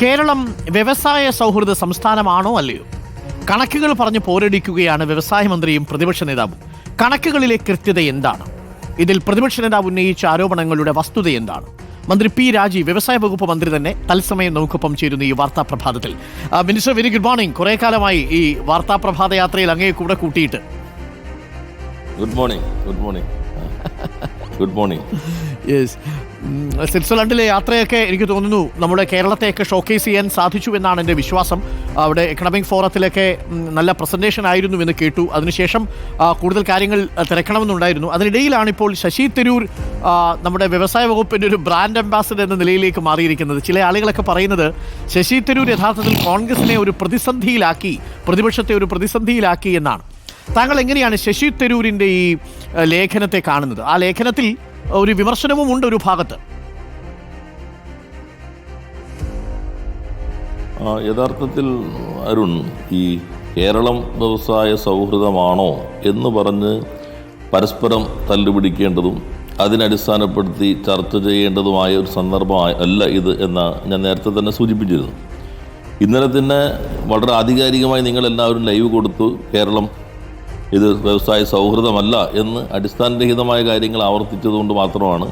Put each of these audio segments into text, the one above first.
കേരളം വ്യവസായ സൗഹൃദ സംസ്ഥാനമാണോ അല്ലയോ? കണക്കുകൾ പറഞ്ഞ് പോരടിക്കുകയാണ് വ്യവസായ മന്ത്രിയും പ്രതിപക്ഷ നേതാവും. കണക്കുകളിലെ കൃത്യത എന്താണ്? ഇതിൽ പ്രതിപക്ഷ നേതാവ് ഉന്നയിച്ച ആരോപണങ്ങളുടെ വസ്തുത എന്താണ്? മന്ത്രി പി രാജീവ്, വ്യവസായ വകുപ്പ് മന്ത്രി തന്നെ തത്സമയം നമുക്കൊപ്പം ചേരുന്നു ഈ വാർത്താ പ്രഭാതത്തിൽ. Minister, very good morning. കുറെ കാലമായി ഈ വാർത്താ പ്രഭാത യാത്രയിൽ അങ്ങേ കൂടെ കൂട്ടിയിട്ട്. Good morning. Good morning. Good morning. Yes, സ്വിറ്റ്സർലൻഡിലെ യാത്രയൊക്കെ എനിക്ക് തോന്നുന്നു നമ്മുടെ കേരളത്തെയൊക്കെ ഷോക്കേസ് ചെയ്യാൻ സാധിച്ചു എന്നാണ് എൻ്റെ വിശ്വാസം. അവിടെ എക്കണോമിക് ഫോറത്തിലൊക്കെ നല്ല പ്രസൻറ്റേഷൻ ആയിരുന്നു എന്ന് കേട്ടു. അതിനുശേഷം കൂടുതൽ കാര്യങ്ങൾ തിരക്കണമെന്നുണ്ടായിരുന്നു. അതിനിടയിലാണ് ഇപ്പോൾ ശശി തരൂർ നമ്മുടെ വ്യവസായ വകുപ്പിൻ്റെ ഒരു ബ്രാൻഡ് അംബാസഡർ എന്ന നിലയിലേക്ക് മാറിയിരിക്കുന്നത്. ചില ആളുകളൊക്കെ പറയുന്നത് ശശി തരൂർ യഥാർത്ഥത്തിൽ കോൺഗ്രസിനെ ഒരു പ്രതിസന്ധിയിലാക്കി, പ്രതിപക്ഷത്തെ ഒരു പ്രതിസന്ധിയിലാക്കി എന്നാണ്. താങ്കൾ എങ്ങനെയാണ് ശശി തരൂരിൻ്റെ ഈ ലേഖനത്തെ കാണുന്നത്? ആ ലേഖനത്തിൽ ഒരു വിമർശനവും ഉണ്ട് ഒരു ഭാഗത്ത്. യഥാർത്ഥത്തിൽ അരുൺ, ഈ കേരളം വ്യവസായ സൗഹൃദമാണോ എന്ന് പറഞ്ഞ് പരസ്പരം തല്ലുപിടിക്കേണ്ടതും അതിനടിസ്ഥാനപ്പെടുത്തി ചർച്ച ചെയ്യേണ്ടതുമായ ഒരു സന്ദർഭം അല്ല ഇത് എന്ന് ഞാൻ നേരത്തെ തന്നെ സൂചിപ്പിച്ചിരുന്നു. ഇന്നലെ തന്നെ വളരെ ആധികാരികമായി നിങ്ങളെല്ലാവരും ലൈവ് കൊടുത്തു. കേരളം ഇത് വ്യവസായ സൗഹൃദമല്ല എന്ന് അടിസ്ഥാനരഹിതമായ കാര്യങ്ങൾ ആവർത്തിച്ചതുകൊണ്ട് മാത്രമാണ്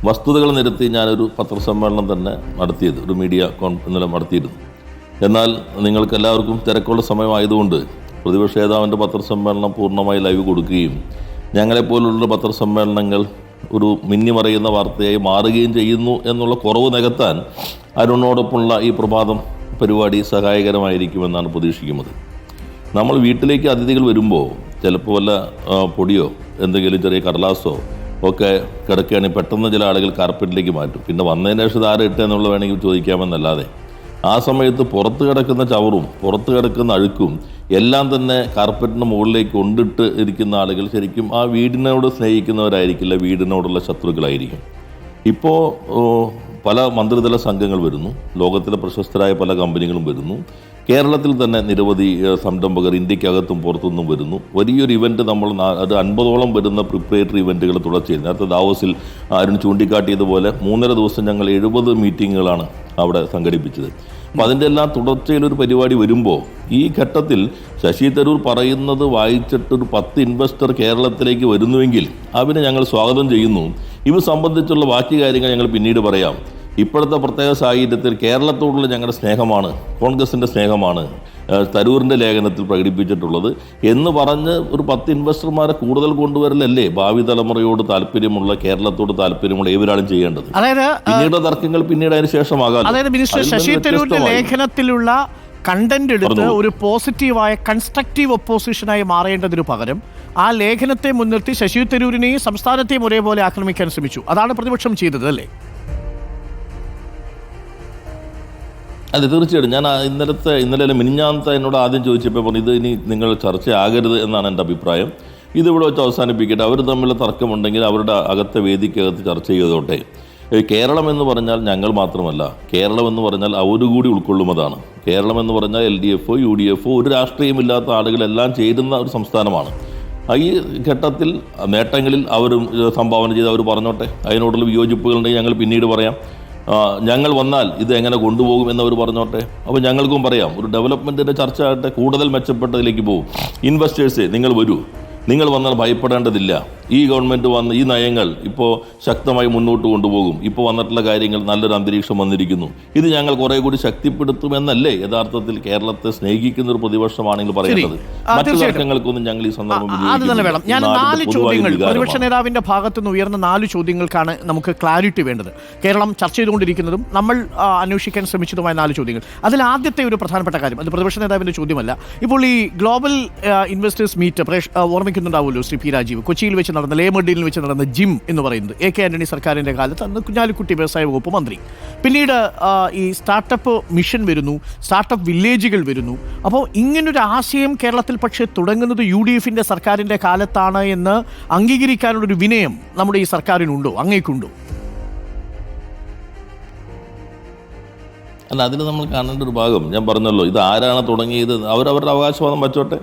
വസ്തുതകൾ നിരത്തി ഞാനൊരു പത്രസമ്മേളനം തന്നെ നടത്തിയത്, ഒരു മീഡിയ ഇന്നലെ നടത്തിയിരുന്നു. എന്നാൽ നിങ്ങൾക്ക് എല്ലാവർക്കും തിരക്കുള്ള സമയമായതുകൊണ്ട് പ്രതിപക്ഷ നേതാവിൻ്റെ പത്രസമ്മേളനം പൂർണ്ണമായി ലൈവ് കൊടുക്കുകയും ഞങ്ങളെപ്പോലുള്ള പത്രസമ്മേളനങ്ങൾ ഒരു മിന്നിമറയുന്ന വാർത്തയായി മാറുകയും ചെയ്യുന്നു എന്നുള്ള കുറവ് നികത്താൻ അരുണോടൊപ്പമുള്ള ഈ പ്രഭാതം പരിപാടി സഹായകരമായിരിക്കുമെന്നാണ് പ്രതീക്ഷിക്കുന്നത്. നമ്മൾ വീട്ടിലേക്ക് അതിഥികൾ വരുമ്പോൾ ചിലപ്പോൾ വല്ല പൊടിയോ എന്തെങ്കിലും ചെറിയ കടലാസോ ഒക്കെ കിടക്കുകയാണെങ്കിൽ പെട്ടെന്ന് ചില ആളുകൾ കാർപ്പറ്റിലേക്ക് മാറ്റും. പിന്നെ വന്നതിന് ശേഷം ആരെ ഇട്ടെന്നുള്ള വേണമെങ്കിൽ ചോദിക്കാമെന്നല്ലാതെ ആ സമയത്ത് പുറത്ത് കിടക്കുന്ന ചവറും പുറത്ത് കിടക്കുന്ന അഴുക്കും എല്ലാം തന്നെ കാർപ്പറ്റിന് മുകളിലേക്ക് കൊണ്ടിട്ട് ഇരിക്കുന്ന ആളുകൾ ശരിക്കും ആ വീടിനോട് സ്നേഹിക്കുന്നവരായിരിക്കില്ല, വീടിനോടുള്ള ശത്രുക്കളായിരിക്കും. ഇപ്പോൾ പല മന്ത്രിതല സംഘങ്ങൾ വരുന്നു, ലോകത്തിലെ പ്രശസ്തരായ പല കമ്പനികളും വരുന്നു, കേരളത്തിൽ തന്നെ നിരവധി സംരംഭകർ ഇന്ത്യക്കകത്തും പുറത്തുനിന്നും വരുന്നു. വലിയൊരു ഇവൻറ്റ് നമ്മൾ അത് 50ഓളം വരുന്ന പ്രിപ്പറേറ്ററി ഇവൻറ്റുകൾ തുടർച്ചയായി നേരത്തെ ദാവോസിൽ അരുൺ ചൂണ്ടിക്കാട്ടിയതുപോലെ 3.5 ദിവസം ഞങ്ങൾ 70 മീറ്റിങ്ങുകളാണ് അവിടെ സംഘടിപ്പിച്ചത്. അപ്പം അതിൻ്റെ എല്ലാം തുടർച്ചയിലൊരു പരിപാടി വരുമ്പോൾ ഈ ഘട്ടത്തിൽ ശശി തരൂർ പറയുന്നത് വായിച്ചിട്ടൊരു 10 ഇൻവെസ്റ്റർ കേരളത്തിലേക്ക് വരുന്നുവെങ്കിൽ അവരെ ഞങ്ങൾ സ്വാഗതം ചെയ്യുന്നു. ഇവ സംബന്ധിച്ചുള്ള ബാക്കി കാര്യങ്ങൾ ഞങ്ങൾ പിന്നീട് പറയാം. ഇപ്പോഴത്തെ പ്രത്യേക സാഹചര്യത്തിൽ കേരളത്തോടുള്ള ഞങ്ങളുടെ സ്നേഹമാണ്, കോൺഗ്രസിൻ്റെ സ്നേഹമാണ് തരൂരിൻ്റെ ലേഖനത്തിൽ പ്രകടിപ്പിച്ചിട്ടുള്ളത് എന്ന് പറഞ്ഞ് ഒരു 10 ഇൻവെസ്റ്റർമാരെ കൂടുതൽ കൊണ്ടുവരലല്ലേ ഭാവി തലമുറയോട് താല്പര്യമുള്ള, കേരളത്തോട് താല്പര്യമുള്ള ഏവരാളും ചെയ്യേണ്ടത്. പിന്നീട് തർക്കങ്ങൾ പിന്നീട് അതിന് ശേഷമാകാം. അതായത് മിനിസ്റ്റർ, ശശി തരൂരിന്റെ ലേഖനത്തിലുള്ള കണ്ടന്റ് എടുത്ത് ഒരു പോസിറ്റീവായ കൺസ്ട്രക്റ്റീവ് ഒപ്പോസിഷനായി മാറേണ്ടതിനു പകരം ആ ലേഖനത്തെ മുൻനിർത്തി ശശി തരൂരിനെയും സംസ്ഥാനത്തെയും ഒരേപോലെ ആക്രമിക്കാൻ ശ്രമിച്ചു. അതാണ് പ്രതിപക്ഷം ചെയ്തത് അല്ലേ? അതെ, തീർച്ചയായിട്ടും. ഞാൻ ഇന്നലെ മിനിഞ്ഞാന്നത്തെ എന്നോട് ആദ്യം ചോദിച്ചപ്പോൾ പറഞ്ഞു ഇത് ഇനി നിങ്ങൾ ചർച്ചയാകരുത് എന്നാണ് എൻ്റെ അഭിപ്രായം. ഇതിവിടെ വെച്ച് അവസാനിപ്പിക്കട്ടെ. അവർ തമ്മിലുള്ള തർക്കമുണ്ടെങ്കിൽ അവരുടെ അകത്തെ വേദിക്കകത്ത് ചർച്ച ചെയ്തോട്ടെ. കേരളം എന്ന് പറഞ്ഞാൽ ഞങ്ങൾ മാത്രമല്ല, കേരളം എന്ന് പറഞ്ഞാൽ അവരുകൂടി ഉൾക്കൊള്ളുന്നതാണ്. കേരളം എന്ന് പറഞ്ഞാൽ LDF, UDF ഒരു രാഷ്ട്രീയമില്ലാത്ത ആളുകളെല്ലാം ചേരുന്ന ഒരു സംസ്ഥാനമാണ്. ഈ ഘട്ടത്തിൽ നേട്ടങ്ങളിൽ അവരും സംഭാവന ചെയ്ത് അവർ പറഞ്ഞോട്ടെ. അതിനോടുള്ള വിയോജിപ്പുകളുണ്ടെങ്കിൽ ഞങ്ങൾ പിന്നീട് പറയാം. ഞങ്ങൾ വന്നാൽ ഇത് എങ്ങനെ കൊണ്ടുപോകും എന്നവർ പറഞ്ഞോട്ടെ. അപ്പോൾ ഞങ്ങൾക്കും പറയാം, ഒരു ഡെവലപ്മെൻറ്റിൻ്റെ ചർച്ച ആകട്ടെ, കൂടുതൽ മെച്ചപ്പെട്ടതിലേക്ക് പോകും. ഇൻവെസ്റ്റേഴ്സ് നിങ്ങൾ വരൂ, നിങ്ങൾ വന്നാൽ ഭയപ്പെടേണ്ടതില്ല. ഈ ഗവൺമെൻറ് വന്ന് ഈ നയങ്ങൾ ഇപ്പോൾ ശക്തമായി മുന്നോട്ട് കൊണ്ടുപോകും. ഇപ്പോൾ വന്നിട്ടുള്ള കാര്യങ്ങൾ നല്ലൊരു അന്തരീക്ഷം വന്നിരിക്കുന്നു. ഇത് ഞങ്ങൾ കുറേ കൂടി ശക്തിപ്പെടുത്തുമെന്നല്ലേ യഥാർത്ഥത്തിൽ കേരളത്തെ സ്നേഹിക്കുന്ന ഒരു പ്രതിപക്ഷമാണെങ്കിൽ പറയുന്നത്. മറ്റു തർക്കങ്ങൾക്കൊന്നും ഞങ്ങൾ ഈ സന്ദർഭം ഞാൻ 4 ചോദ്യങ്ങൾ പ്രതിപക്ഷ നേതാവിന്റെ ഭാഗത്തു നിന്ന് ഉയർന്ന 4 ചോദ്യങ്ങൾക്കാണ് നമുക്ക് ക്ലാരിറ്റി വേണ്ടത്. കേരളം ചർച്ച ചെയ്തുകൊണ്ടിരിക്കുന്നതും നമ്മൾ അന്വേഷിക്കാൻ ശ്രമിച്ചതുമായ 4 ചോദ്യങ്ങൾ. അതിൽ ആദ്യത്തെ ഒരു പ്രധാനപ്പെട്ട കാര്യം, അത് പ്രതിപക്ഷ നേതാവിന്റെ ചോദ്യമല്ല. ഇപ്പോൾ ഈ ഗ്ലോബൽ ഇൻവെസ്റ്റേഴ്സ് മീറ്റ് ഓർമ്മിക്കുന്നുണ്ടാവുമല്ലോ ശ്രീ പി രാജീവ്, കൊച്ചിയിൽ വെച്ച് നടന്ന ലേമർഡിയിൽ വെച്ച് നടന്ന ജിം എന്ന് പറയുന്നത് AK ആന്റണി സർക്കാരിൻ്റെ കാലത്ത് അന്ന് കുഞ്ഞാലിക്കുട്ടി വ്യവസായ വകുപ്പ് മന്ത്രി. പിന്നീട് ഈ സ്റ്റാർട്ടപ്പ് മിഷൻ വരുന്നു, സ്റ്റാർട്ടപ്പ് വില്ലേജുകൾ വരുന്നു. അപ്പോൾ ഇങ്ങനൊരു ആശയം കേരളത്തിൽ പക്ഷേ തുടങ്ങുന്നത് UDF സർക്കാരിൻ്റെ കാലത്താണ് എന്ന് അംഗീകരിക്കാനുള്ളൊരു വിനയം നമ്മുടെ ഈ സർക്കാരിനുണ്ടോ, അങ്ങേക്കുണ്ടോ? അല്ല, അതിൽ നമ്മൾ കാണേണ്ട ഒരു ഭാഗം ഞാൻ പറഞ്ഞല്ലോ, ഇത് ആരാണ് തുടങ്ങിയത്, അവരവരുടെ അവകാശവാദം വച്ചോട്ടെ.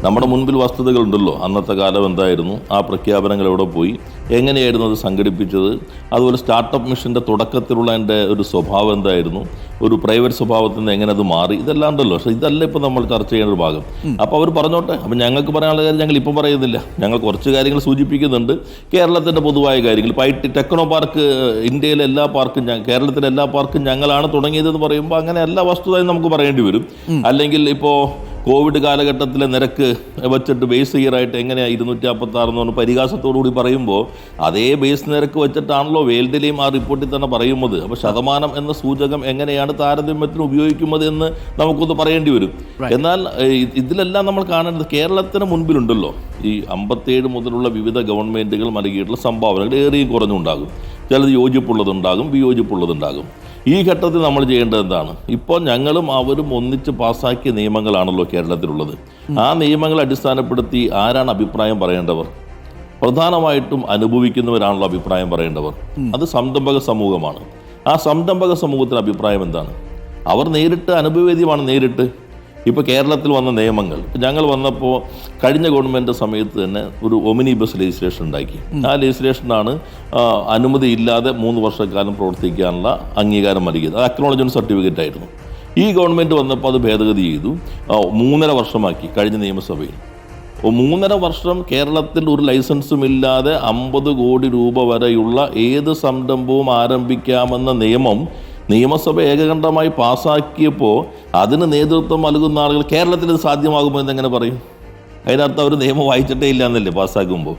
നമ്മുടെ മുൻപിൽ വസ്തുതകളുണ്ടല്ലോ. അന്നത്തെ കാലം എന്തായിരുന്നു, ആ പ്രഖ്യാപനങ്ങൾ എവിടെ പോയി, എങ്ങനെയായിരുന്നു അത് സംഘടിപ്പിച്ചത്, അതുപോലെ സ്റ്റാർട്ടപ്പ് മിഷൻ്റെ തുടക്കത്തിലുള്ള എൻ്റെ ഒരു സ്വഭാവം എന്തായിരുന്നു, ഒരു പ്രൈവറ്റ് സ്വഭാവത്തിൽ നിന്ന് എങ്ങനെ അത് മാറി, ഇതെല്ലാം ഉണ്ടല്ലോ. പക്ഷേ ഇതല്ല ഇപ്പോൾ നമ്മൾ ചർച്ച ചെയ്യുന്ന ഒരു ഭാഗം. അപ്പോൾ അവർ പറഞ്ഞോട്ടെ. അപ്പം ഞങ്ങൾക്ക് പറയാനുള്ള കാര്യം ഞങ്ങൾ ഇപ്പം പറയുന്നില്ല. ഞങ്ങൾ കുറച്ച് കാര്യങ്ങൾ സൂചിപ്പിക്കുന്നുണ്ട്. കേരളത്തിൻ്റെ പൊതുവായ കാര്യങ്ങൾ, ഇപ്പോൾ ടെക്നോ പാർക്ക്, ഇന്ത്യയിലെ എല്ലാ പാർക്കും, കേരളത്തിലെ എല്ലാ പാർക്കും ഞങ്ങളാണ് തുടങ്ങിയതെന്ന് പറയുമ്പോൾ അങ്ങനെ എല്ലാ വസ്തുതയും നമുക്ക് പറയേണ്ടി വരും. അല്ലെങ്കിൽ ഇപ്പോൾ കോവിഡ് കാലഘട്ടത്തിലെ നിരക്ക് വെച്ചിട്ട് ബേസ് ഇയറായിട്ട് എങ്ങനെയാണ് 256 എന്ന് പറഞ്ഞ് പരിഹാസത്തോടുകൂടി പറയുമ്പോൾ അതേ ബേസ് നിരക്ക് വെച്ചിട്ടാണല്ലോ വേൾഡിലെയും ആ റിപ്പോർട്ടിൽ തന്നെ പറയുന്നത്. അപ്പോൾ ശതമാനം എന്ന സൂചകം എങ്ങനെയാണ് താരതമ്യത്തിന് ഉപയോഗിക്കുന്നത് എന്ന് നമുക്കൊന്ന് പറയേണ്ടി വരും. എന്നാൽ ഇതിലെല്ലാം നമ്മൾ കാണേണ്ടത് കേരളത്തിന് മുൻപിലുണ്ടല്ലോ ഈ 57 മുതലുള്ള വിവിധ ഗവൺമെൻറ്റുകൾ നൽകിയിട്ടുള്ള സംഭാവനകൾ ഏറിയും കുറഞ്ഞുണ്ടാകും. ചിലത് യോജിപ്പുള്ളതുണ്ടാകും, വിയോജിപ്പുള്ളതുണ്ടാകും. ഈ ഘട്ടത്തിൽ നമ്മൾ ചെയ്യേണ്ടത് എന്താണ്? ഇപ്പോൾ ഞങ്ങളും അവരും ഒന്നിച്ച് പാസ്സാക്കിയ നിയമങ്ങളാണല്ലോ കേരളത്തിലുള്ളത്. ആ നിയമങ്ങളെ അടിസ്ഥാനപ്പെടുത്തി ആരാണ് അഭിപ്രായം പറയേണ്ടവർ? പ്രധാനമായിട്ടും അനുഭവിക്കുന്നവരാണല്ലോ അഭിപ്രായം പറയേണ്ടവർ. അത് സംരംഭക സമൂഹമാണ്. ആ സംരംഭക സമൂഹത്തിന് അഭിപ്രായം എന്താണ്? അവർ നേരിട്ട് അനുഭവവേദ്യമാണ്. നേരിട്ട് ഇപ്പോൾ കേരളത്തിൽ വന്ന നിയമങ്ങൾ, ഞങ്ങൾ വന്നപ്പോൾ കഴിഞ്ഞ ഗവൺമെൻറ് സമയത്ത് തന്നെ ഒരു ഒമിനി ബസ് ലെജിസ്ലേഷൻ ഉണ്ടാക്കി. ആ ലെജിസ്ലേഷനാണ് അനുമതി ഇല്ലാതെ 3 വർഷക്കാലം പ്രവർത്തിക്കാനുള്ള അംഗീകാരം നൽകിയത്. അത് അക്നോളജ്മെൻറ്റ് സർട്ടിഫിക്കറ്റ് ആയിരുന്നു. ഈ ഗവൺമെൻറ് വന്നപ്പോൾ അത് ഭേദഗതി ചെയ്തു, 3.5 വർഷമാക്കി കഴിഞ്ഞ നിയമസഭയിൽ. 3.5 വർഷം കേരളത്തിൽ ഒരു ലൈസൻസും ഇല്ലാതെ 50 കോടി രൂപ വരെയുള്ള ഏത് സംരംഭവും ആരംഭിക്കാമെന്ന നിയമസഭ ഏകകണ്ഠമായി പാസ്സാക്കിയപ്പോൾ അതിന് നേതൃത്വം നൽകുന്ന ആളുകൾ കേരളത്തിൽ ഇത് സാധ്യമാകുമോ എന്നെങ്ങനെ പറയും? അതിനർത്ഥം അവർ നിയമം വായിച്ചിട്ടേ ഇല്ല എന്നല്ലേ പാസ്സാക്കുമ്പോൾ?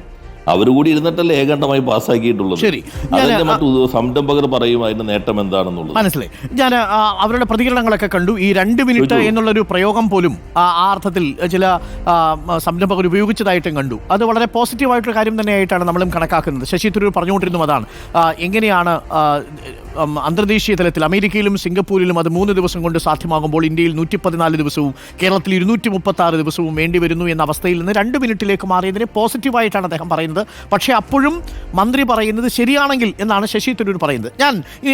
അവർ കൂടി ഇരുന്നിട്ടല്ലേ ഏകണ്ഠമായി പാസ്സാക്കിയിട്ടുള്ളത്. ശരി, അതിന്റെ മറ്റു സംരംഭകർ പറയും അതിന്റെ നേട്ടം എന്താണെന്നുള്ളത്. മനസ്സിലായി. ഞാൻ അവരുടെ പ്രതികരണങ്ങളൊക്കെ കണ്ടു. ഈ 2 മിനിറ്റ് എന്നുള്ളൊരു പ്രയോഗം പോലും ആ അർത്ഥത്തിൽ ചില സംരംഭകർ ഉപയോഗിച്ചതായിട്ടും കണ്ടു. അത് വളരെ പോസിറ്റീവായിട്ടൊരു കാര്യം തന്നെയായിട്ടാണ് നമ്മളും കണക്കാക്കുന്നത്. ശശി തരൂർ പറഞ്ഞുകൊണ്ടിരുന്നു അതാണ് എങ്ങനെയാണ് അന്തർദേശീയ തലത്തിൽ അമേരിക്കയിലും സിംഗപ്പൂരിലും അത് 3 ദിവസം കൊണ്ട് സാധ്യമാകുമ്പോൾ ഇന്ത്യയിൽ 114 ദിവസവും കേരളത്തിൽ 236 ദിവസവും വേണ്ടി വരുന്നു എന്ന അവസ്ഥയിൽ നിന്ന് 2 മിനിറ്റിലേക്ക് മാറിയതിനെ പോസിറ്റീവായിട്ടാണ് അദ്ദേഹം പറയുന്നത്. പക്ഷേ അപ്പോഴും മന്ത്രി പറയുന്നത് ശരിയാണെങ്കിൽ എന്നാണ് ശശി തരൂർ പറയുന്നത്. ഞാൻ ഈ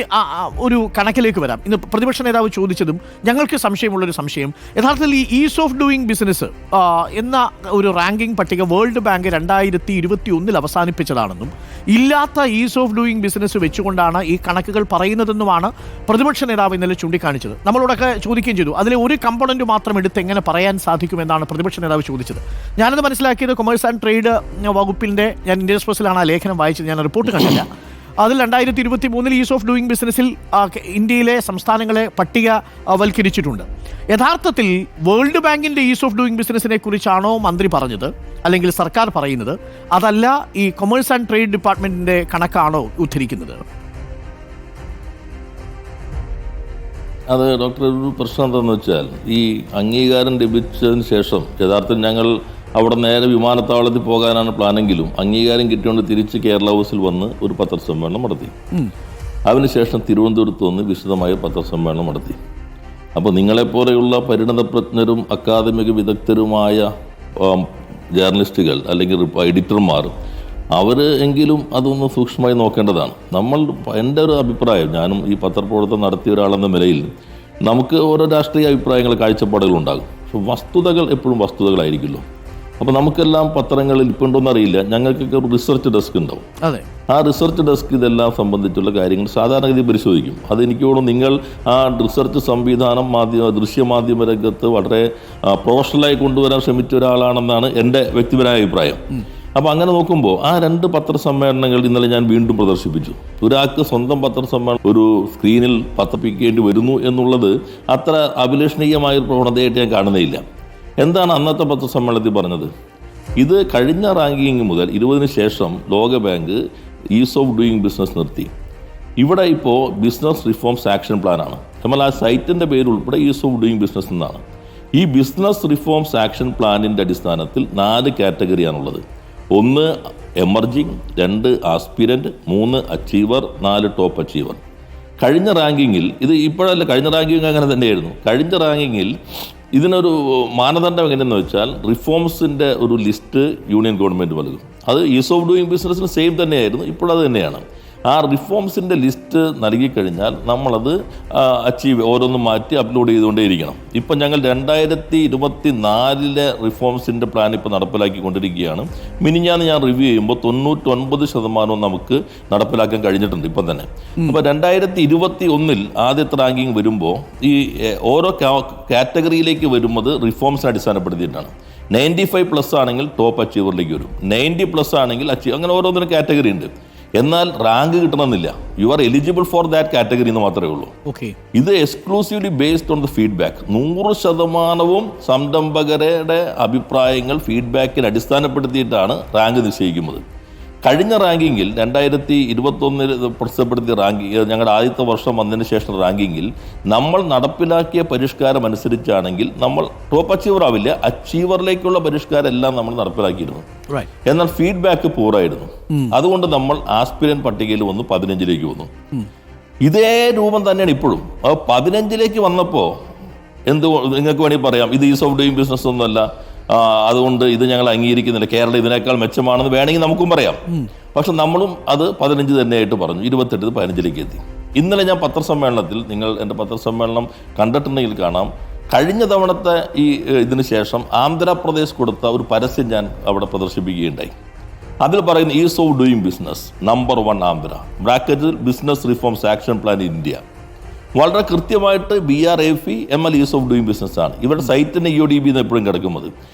ഒരു കണക്കിലേക്ക് വരാം. ഇന്ന് പ്രതിപക്ഷ നേതാവ് ചോദിച്ചതും ഞങ്ങൾക്ക് സംശയമുള്ളൊരു സംശയം, യഥാർത്ഥത്തിൽ ഈ ഈസ് ഓഫ് ഡൂയിങ് ബിസിനസ് എന്ന ഒരു റാങ്കിംഗ് പട്ടിക വേൾഡ് ബാങ്ക് 2021 അവസാനിപ്പിച്ചതാണെന്നും ഇല്ലാത്ത ഈസ് ഓഫ് ഡൂയിങ് ബിസിനസ് വെച്ചുകൊണ്ടാണ് ഈ കണക്കുകൾ പറയുന്നതെന്നുമാണ് പ്രതിപക്ഷ നേതാവ് ഇന്നലെ ചൂണ്ടിക്കാണിച്ചത്. നമ്മളോടൊക്കെ ചോദിക്കുകയും ചെയ്തു, അതിലെ ഒരു കമ്പോണന്റ് മാത്രം എടുത്ത് എങ്ങനെ പറയാൻ സാധിക്കുമെന്നാണ് പ്രതിപക്ഷ നേതാവ് ചോദിച്ചത്. ഞാനത് മനസ്സിലാക്കിയത് കൊമേഴ്സ് ആൻഡ് ട്രേഡ് വകുപ്പിൻ്റെ, ഞാൻ ഇന്ത്യൻ എക്സ്പ്രസിലാണ് ആ ലേഖനം വായിച്ചത്, ഞാൻ റിപ്പോർട്ട് കണ്ടില്ല. അതിൽ 2023 ഈസ് ഓഫ് ഡൂയിങ് ബിസിനസ്സിൽ ഇന്ത്യയിലെ സംസ്ഥാനങ്ങളെ പട്ടികവൽക്കരിച്ചിട്ടുണ്ട്. യഥാർത്ഥത്തിൽ വേൾഡ് ബാങ്കിൻ്റെ ഈസ് ഓഫ് ഡൂയിങ് ബിസിനസ്സിനെ കുറിച്ചാണോ മന്ത്രി പറഞ്ഞത്, അല്ലെങ്കിൽ സർക്കാർ പറയുന്നത്, അതല്ല ഈ കൊമേഴ്സ് ആൻഡ് ട്രേഡ് ഡിപ്പാർട്ട്മെൻറ്റിൻ്റെ കണക്കാണോ ഉദ്ധരിക്കുന്നത്? അത് ഡോക്ടർ, ഒരു പ്രശ്നം എന്താണെന്ന് വെച്ചാൽ ഈ അംഗീകാരം ലഭിച്ചതിന് ശേഷം യഥാർത്ഥത്തിൽ ഞങ്ങൾ അവിടെ നേരെ വിമാനത്താവളത്തിൽ പോകാനാണ് പ്ലാനെങ്കിലും അംഗീകാരം കിട്ടിയോണ്ട് തിരിച്ച് കേരള ഹൗസിൽ വന്ന് ഒരു പത്രസമ്മേളനം നടത്തി. അതിനുശേഷം തിരുവനന്തപുരത്ത് വന്ന് വിശദമായ പത്രസമ്മേളനം നടത്തി. അപ്പോൾ നിങ്ങളെപ്പോലെയുള്ള പരിണതപ്രജ്ഞരും അക്കാദമിക വിദഗ്ധരുമായ ജേർണലിസ്റ്റുകൾ അല്ലെങ്കിൽ എഡിറ്റർമാർ അവർ എങ്കിലും അതൊന്ന് സൂക്ഷ്മമായി നോക്കേണ്ടതാണ്. എൻ്റെ ഒരു അഭിപ്രായം, ഞാനും ഈ പത്രപ്രവർത്തനം നടത്തിയ ഒരാളെന്ന നിലയിൽ നമുക്ക് ഓരോ രാഷ്ട്രീയ അഭിപ്രായങ്ങൾ, കാഴ്ചപ്പാടുകളുണ്ടാകും. പക്ഷെ വസ്തുതകൾ എപ്പോഴും വസ്തുതകളായിരിക്കുമല്ലോ. അപ്പോൾ നമുക്കെല്ലാം പത്രങ്ങളിൽ ഇപ്പോൾ ഉണ്ടോയെന്നറിയില്ല, ഞങ്ങൾക്കൊക്കെ ഒരു റിസർച്ച് ഡെസ്ക് ഉണ്ടാവും. ആ റിസർച്ച് ഡെസ്ക് ഇതെല്ലാം സംബന്ധിച്ചുള്ള കാര്യങ്ങൾ സാധാരണഗതി പരിശോധിക്കും. അതെനിക്ക് തോന്നുന്നു നിങ്ങൾ ആ റിസർച്ച് സംവിധാനം ദൃശ്യമാധ്യമ രംഗത്ത് വളരെ പ്രൊഫഷണലായി കൊണ്ടുവരാൻ ശ്രമിച്ച ഒരാളാണെന്നാണ് എൻ്റെ വ്യക്തിപരമായ അഭിപ്രായം. അപ്പോൾ അങ്ങനെ നോക്കുമ്പോൾ ആ 2 പത്രസമ്മേളനങ്ങൾ ഇന്നലെ ഞാൻ വീണ്ടും പ്രദർശിപ്പിച്ചു. ഒരാൾക്ക് സ്വന്തം പത്രസമ്മേളനം ഒരു സ്ക്രീനിൽ പത്രപ്പിക്കേണ്ടി വരുന്നു എന്നുള്ളത് അത്ര അഭിലഷണീയമായൊരു പ്രവണതയായിട്ട് ഞാൻ കാണുന്നേയില്ല. എന്താണ് അന്നത്തെ പത്രസമ്മേളനത്തിൽ പറഞ്ഞത്? ഇത് കഴിഞ്ഞ റാങ്കിങ് മുതൽ 20-ന് ശേഷം ലോകബാങ്ക് ഈസ് ഓഫ് ഡൂയിങ് ബിസിനസ് നിർത്തി. ഇവിടെ ഇപ്പോൾ ബിസിനസ് റിഫോംസ് ആക്ഷൻ പ്ലാനാണ്. നമ്മൾ ആ സൈറ്റിൻ്റെ പേര് ഉൾപ്പെടെ ഈസ് ഓഫ് ഡൂയിങ് ബിസിനസ് എന്നാണ്. ഈ ബിസിനസ് റിഫോംസ് ആക്ഷൻ പ്ലാനിൻ്റെ അടിസ്ഥാനത്തിൽ 4 കാറ്റഗറിയാണുള്ളത്. 1 emerging, 2 aspirant, 3 achiever, 4 top achiever. കഴിഞ്ഞ റാങ്കിങ്ങിൽ ഇത് ഇപ്പോഴല്ല, കഴിഞ്ഞ റാങ്കിങ് അങ്ങനെ തന്നെയായിരുന്നു. കഴിഞ്ഞ റാങ്കിങ്ങിൽ ഇതിനൊരു മാനദണ്ഡം എങ്ങനെയെന്ന് വെച്ചാൽ റിഫോംസിൻ്റെ ഒരു ലിസ്റ്റ് യൂണിയൻ ഗവൺമെൻറ് നൽകും. അത് ഈസ് ഓഫ് ഡൂയിങ് ബിസിനസ്സിന് സെയിം തന്നെയായിരുന്നു, ഇപ്പോഴത് തന്നെയാണ്. ആ റിഫോംസിൻ്റെ ലിസ്റ്റ് നൽകിക്കഴിഞ്ഞാൽ നമ്മളത് ഓരോന്നും മാറ്റി അപ്ലോഡ് ചെയ്തുകൊണ്ടേയിരിക്കണം. ഇപ്പം ഞങ്ങൾ 2024 റിഫോംസിൻ്റെ പ്ലാൻ ഇപ്പോൾ നടപ്പിലാക്കിക്കൊണ്ടിരിക്കുകയാണ്. മിനിഞ്ഞാന്ന് ഞാൻ റിവ്യൂ ചെയ്യുമ്പോൾ 99% നമുക്ക് നടപ്പിലാക്കാൻ കഴിഞ്ഞിട്ടുണ്ട് ഇപ്പം തന്നെ. അപ്പോൾ 2021 ആദ്യത്തെ റാങ്കിങ് വരുമ്പോൾ ഈ ഓരോ കാറ്റഗറിയിലേക്ക് വരുന്നത് റിഫോംസിനെ അടിസ്ഥാനപ്പെടുത്തിയിട്ടാണ്. 95+ ആണെങ്കിൽ ടോപ്പ് അച്ചീവറിലേക്ക് വരും, 90+ ആണെങ്കിൽ അങ്ങനെ ഓരോന്നിനും കാറ്റഗറി ഉണ്ട്. എന്നാൽ റാങ്ക് കിട്ടണമെന്നില്ല. You are eligible for that category എന്ന് മാത്രമേ ഉള്ളൂ. ഇത് exclusively based on the feedback. 100% സംരംഭകരുടെ അഭിപ്രായങ്ങൾ ഫീഡ്ബാക്കിന് അടിസ്ഥാനപ്പെടുത്തിയിട്ടാണ് റാങ്ക് നിശ്ചയിക്കുന്നത്. കഴിഞ്ഞ റാങ്കിങ്ങിൽ 2021 പ്രസിദ്ധപ്പെടുത്തിയ റാങ്കിങ്, ഞങ്ങളുടെ ആദ്യത്തെ വർഷം വന്നതിന് ശേഷം റാങ്കിങ്ങിൽ നമ്മൾ നടപ്പിലാക്കിയ പരിഷ്കാരം അനുസരിച്ചാണെങ്കിൽ നമ്മൾ ടോപ്പ് അച്ചീവർ ആവില്ല, അച്ചീവറിലേക്കുള്ള പരിഷ്കാരം എല്ലാം നമ്മൾ നടപ്പിലാക്കിയിരുന്നു. എന്നാൽ ഫീഡ്ബാക്ക് പൂറായിരുന്നു. അതുകൊണ്ട് നമ്മൾ ആസ്പിരന്റ് പട്ടികയിൽ വന്നു 15ലേക്ക് വന്നു. ഇതേ രൂപം തന്നെയാണ് ഇപ്പോഴും. 15ലേക്ക് വന്നപ്പോൾ നിങ്ങൾക്ക് വേണമെങ്കിൽ പറയാം ഇത് ഈസ് ഓഫ് ഡൂയിങ് ബിസിനസ് ഒന്നുമല്ല, അതുകൊണ്ട് ഇത് ഞങ്ങൾ അംഗീകരിക്കുന്നില്ല, കേരളം ഇതിനേക്കാൾ മെച്ചമാണെന്ന് വേണമെങ്കിൽ നമുക്കും പറയാം. പക്ഷെ നമ്മളും അത് 15 തന്നെയായിട്ട് പറഞ്ഞു. 28 15ലേക്ക് എത്തി. ഇന്നലെ ഞാൻ പത്രസമ്മേളനത്തിൽ, നിങ്ങൾ എൻ്റെ പത്രസമ്മേളനം കണ്ടിട്ടുണ്ടെങ്കിൽ കാണാം, കഴിഞ്ഞ തവണത്തെ ഇതിന് ശേഷം ആന്ധ്രാപ്രദേശ് കൊടുത്ത ഒരു പരസ്യം ഞാൻ അവിടെ പ്രദർശിപ്പിക്കുകയുണ്ടായി. അതിൽ പറയുന്ന ease of doing business number 1 Andhra, ബ്രാക്കറ്റിൽ business reforms action plan India. വളരെ കൃത്യമായിട്ട് BRAF ML ease of doing business ആണ്. ഇവരുടെ സൈറ്റിന് EODB എന്ന് എപ്പോഴും കിടക്കുന്നത്.